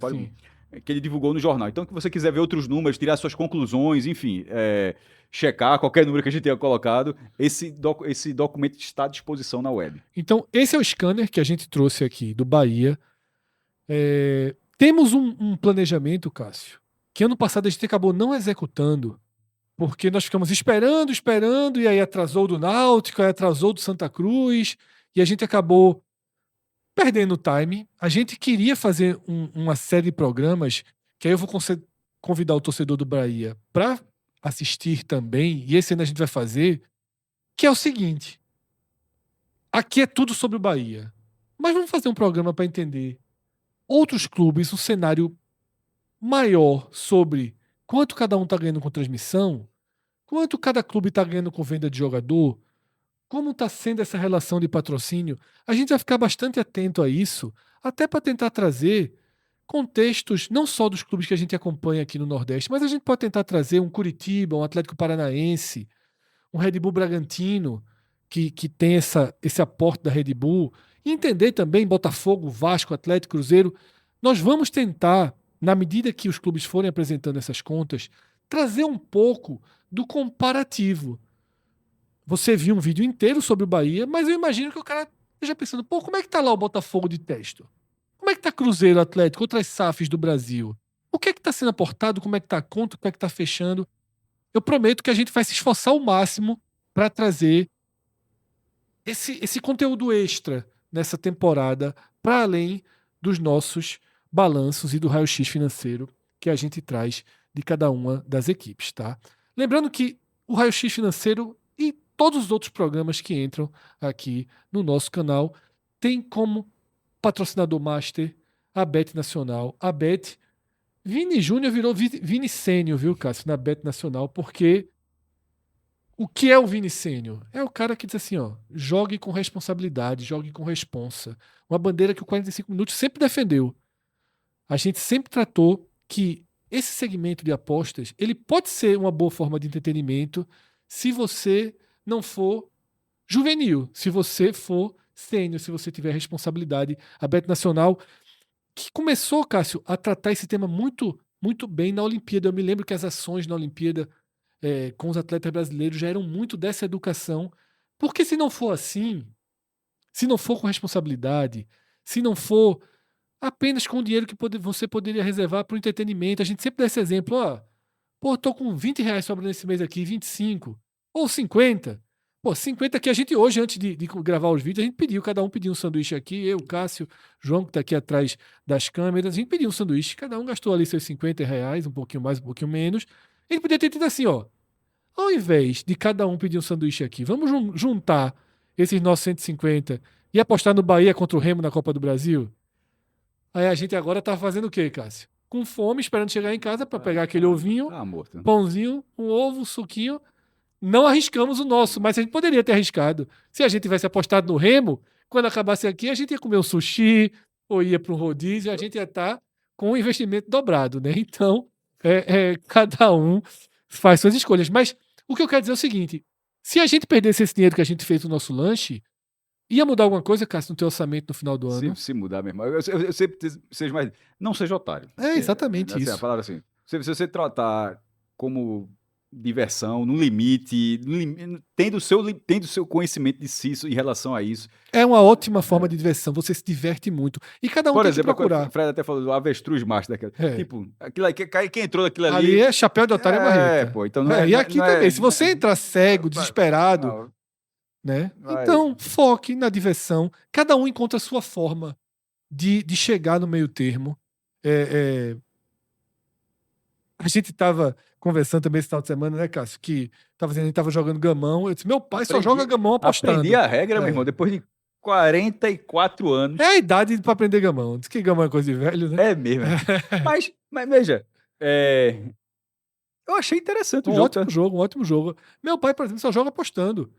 Que ele divulgou no jornal. Então, se você quiser ver outros números, tirar suas conclusões, enfim, checar qualquer número que a gente tenha colocado, esse documento está à disposição na web. Então, esse é o scanner que a gente trouxe aqui do Bahia. Temos um planejamento, Cássio, que ano passado a gente acabou não executando, porque nós ficamos esperando, e aí atrasou do Náutico, aí atrasou do Santa Cruz, e a gente acabou perdendo o time. A gente queria fazer uma série de programas, que aí eu vou convidar o torcedor do Bahia para assistir também, e esse ano a gente vai fazer, que é o seguinte: aqui é tudo sobre o Bahia, mas vamos fazer um programa para entender outros clubes, um cenário maior sobre quanto cada um está ganhando com transmissão, quanto cada clube está ganhando com venda de jogador, como está sendo essa relação de patrocínio. A gente vai ficar bastante atento a isso, até para tentar trazer contextos não só dos clubes que a gente acompanha aqui no Nordeste, mas a gente pode tentar trazer um Curitiba, um Atlético Paranaense, um Red Bull Bragantino, que tem esse aporte da Red Bull, e entender também Botafogo, Vasco, Atlético, Cruzeiro. Nós vamos tentar, na medida que os clubes forem apresentando essas contas, trazer um pouco do comparativo. Você viu um vídeo inteiro sobre o Bahia, mas eu imagino que o cara esteja pensando, como é que tá lá o Botafogo de Testo? Como é que tá Cruzeiro, Atlético, outras SAFs do Brasil? O que é que tá sendo aportado? Como é que tá a conta? Como é que tá fechando? Eu prometo que a gente vai se esforçar ao máximo para trazer esse conteúdo extra nessa temporada, para além dos nossos balanços e do raio-x financeiro que a gente traz de cada uma das equipes, tá? Lembrando que o raio-x financeiro e todos os outros programas que entram aqui no nosso canal tem como patrocinador master a Bet Nacional. A Bet, Vini Júnior virou Vini Sênior, viu, Cássio, na Bet Nacional, porque o que é o Vini Sênior? É o cara que diz assim, jogue com responsabilidade, jogue com responsa. Uma bandeira que o 45 Minutos sempre defendeu. A gente sempre tratou que esse segmento de apostas, ele pode ser uma boa forma de entretenimento se você não for juvenil, se você for sênior, se você tiver responsabilidade. A Bet Nacional que começou, Cássio, a tratar esse tema muito, muito bem na Olimpíada. Eu me lembro que as ações na Olimpíada com os atletas brasileiros já eram muito dessa educação. Porque se não for assim, se não for com responsabilidade, se não for apenas com o dinheiro que você poderia reservar para o entretenimento, a gente sempre dá esse exemplo, ó, pô, tô com R$ 20 sobrando esse mês aqui, 25, ou 50. Pô, 50 que a gente hoje, antes de gravar os vídeos, a gente pediu, cada um pediu um sanduíche aqui, eu, Cássio, João, que tá aqui atrás das câmeras, a gente pediu um sanduíche, cada um gastou ali seus R$ 50, um pouquinho mais, um pouquinho menos. Ele podia ter tido assim, ó, ao invés de cada um pedir um sanduíche aqui, vamos juntar esses nossos 150 e apostar no Bahia contra o Remo na Copa do Brasil? Aí a gente agora tá fazendo o quê, Cássio? Com fome, esperando chegar em casa para pegar aquele ovinho, Tá morto. pãozinho, um ovo, um suquinho. Não arriscamos o nosso, mas a gente poderia ter arriscado. Se a gente tivesse apostado no Remo, quando acabasse aqui, a gente ia comer um sushi ou ia para um rodízio, a gente ia estar com o investimento dobrado, né? Então, cada um faz suas escolhas. Mas o que eu quero dizer é o seguinte: se a gente perdesse esse dinheiro que a gente fez no nosso lanche, ia mudar alguma coisa, Cássio, no teu orçamento no final do ano? Se mudar, meu irmão. Eu sempre seja mais. Não seja otário. É exatamente Assim, a isso. palavra assim. Se você tratar como diversão, no limite, tendo o seu conhecimento de si em relação a isso. É uma ótima forma de diversão, você se diverte muito. E cada um Por tem exemplo, que procurar. o Fred até falou do avestruz macho daquela. É. Tipo, aquilo aí, quem entrou daquilo ali. Ali é chapéu de otário e marreta. Pô, então não é. E aqui não também, é, se você entrar cego, desesperado, não, né? vai. Então, foque na diversão. Cada um encontra a sua forma de chegar no meio termo. A gente estava conversando também esse final de semana, né, Cássio? Que a gente estava jogando gamão. Eu disse, meu pai só joga gamão apostando. Aprendi a regra, meu É. irmão, depois de 44 anos. É a idade para aprender gamão. Diz que gamão é coisa de velho, né? É mesmo. Mas veja, eu achei interessante o Um jogo. ótimo jogo, um ótimo jogo. Meu pai, por exemplo, só joga apostando.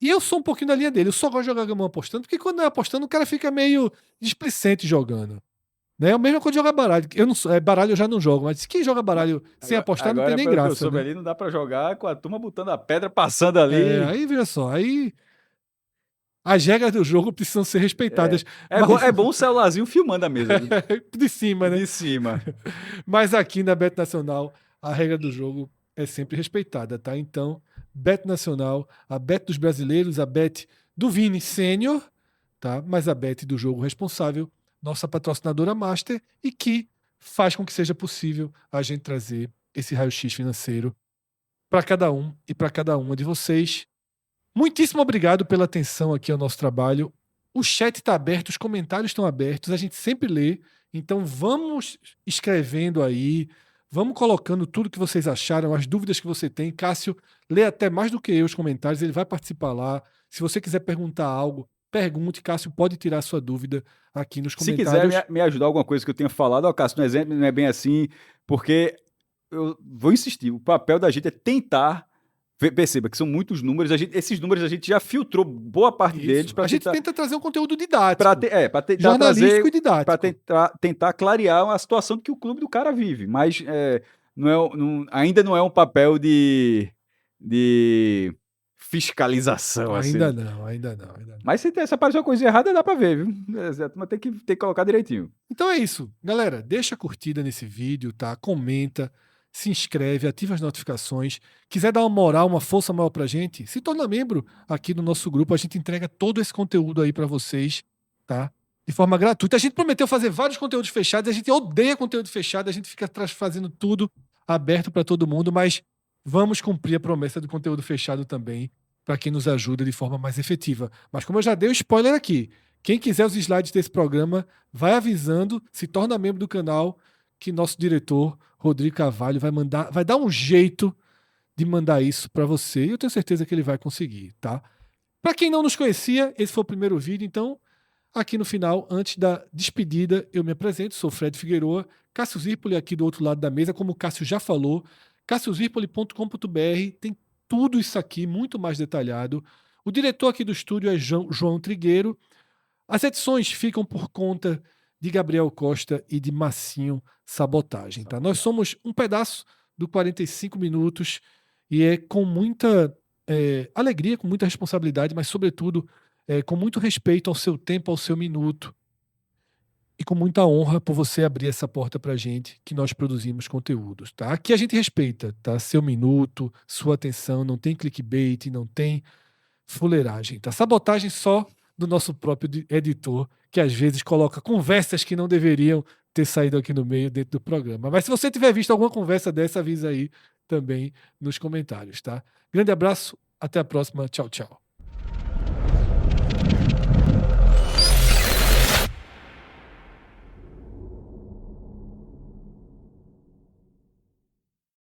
E eu sou um pouquinho da linha dele. Eu só gosto de jogar gamão apostando, porque quando não é apostando, o cara fica meio displicente jogando. Né? É a mesma coisa de jogar baralho. Eu não, baralho eu já não jogo, mas quem joga baralho sem apostar não tem nem graça. Eu soube, né? ali, não dá pra jogar com a turma botando a pedra, passando ali. Aí, veja só, aí as regras do jogo precisam ser respeitadas. É bom o celularzinho filmando a mesa. De cima, né? De cima. Mas aqui na Bet Nacional, a regra do jogo é sempre respeitada, tá? Então, Bet Nacional, a Bet dos brasileiros, a Bet do Vini Sênior, tá? Mas a Bet do jogo responsável, nossa patrocinadora master, e que faz com que seja possível a gente trazer esse raio-x financeiro para cada um e para cada uma de vocês. Muitíssimo obrigado pela atenção aqui ao nosso trabalho. O chat está aberto, os comentários estão abertos, a gente sempre lê. Então vamos escrevendo aí, vamos colocando tudo que vocês acharam, as dúvidas que você tem. Cássio lê até mais do que eu os comentários, ele vai participar lá. Se você quiser perguntar algo, pergunte. Cássio pode tirar a sua dúvida aqui nos comentários. Se quiser me ajudar alguma coisa que eu tenha falado, Cássio, no exemplo não é bem assim, porque eu vou insistir, o papel da gente é tentar. Perceba que são muitos números. Esses números a gente já filtrou boa parte deles. A gente tenta trazer um conteúdo didático. Para tentar jornalístico trazer, e didático. Para tentar clarear uma situação que o clube do cara vive. Mas ainda não é um papel de fiscalização. Ainda assim. não. Mas se aparecer uma coisa errada, dá para ver, viu? Mas tem que colocar direitinho. Então é isso. Galera, deixa a curtida nesse vídeo, tá? Comenta, se inscreve, ativa as notificações. Quiser dar uma moral, uma força maior pra gente, se torna membro aqui do nosso grupo. A gente entrega todo esse conteúdo aí pra vocês, tá? De forma gratuita. A gente prometeu fazer vários conteúdos fechados, a gente odeia conteúdo fechado, a gente fica fazendo tudo aberto pra todo mundo, mas vamos cumprir a promessa do conteúdo fechado também, pra quem nos ajuda de forma mais efetiva. Mas como eu já dei o spoiler aqui, quem quiser os slides desse programa, vai avisando, se torna membro do canal, que nosso diretor, Rodrigo Carvalho, vai dar um jeito de mandar isso para você. E eu tenho certeza que ele vai conseguir, tá? Para quem não nos conhecia, esse foi o primeiro vídeo, então aqui no final, antes da despedida, eu me apresento, sou Fred Figueroa, Cássio Zirpoli aqui do outro lado da mesa, como o Cássio já falou, cassiozirpoli.com.br, tem tudo isso aqui, muito mais detalhado. O diretor aqui do estúdio é João Trigueiro. As edições ficam por conta de Gabriel Costa e de Massinho Sabotagem. Tá? Nós somos um pedaço do 45 minutos e é com muita alegria, com muita responsabilidade, mas sobretudo com muito respeito ao seu tempo, ao seu minuto. e com muita honra por você abrir essa porta pra gente, que nós produzimos conteúdos, tá? Aqui a gente respeita, tá? Seu minuto, sua atenção, não tem clickbait, não tem fuleiragem, tá? Sabotagem só do nosso próprio editor, que às vezes coloca conversas que não deveriam ter saído aqui no meio dentro do programa. Mas se você tiver visto alguma conversa dessa, avisa aí também nos comentários, tá? Grande abraço, até a próxima, tchau, tchau.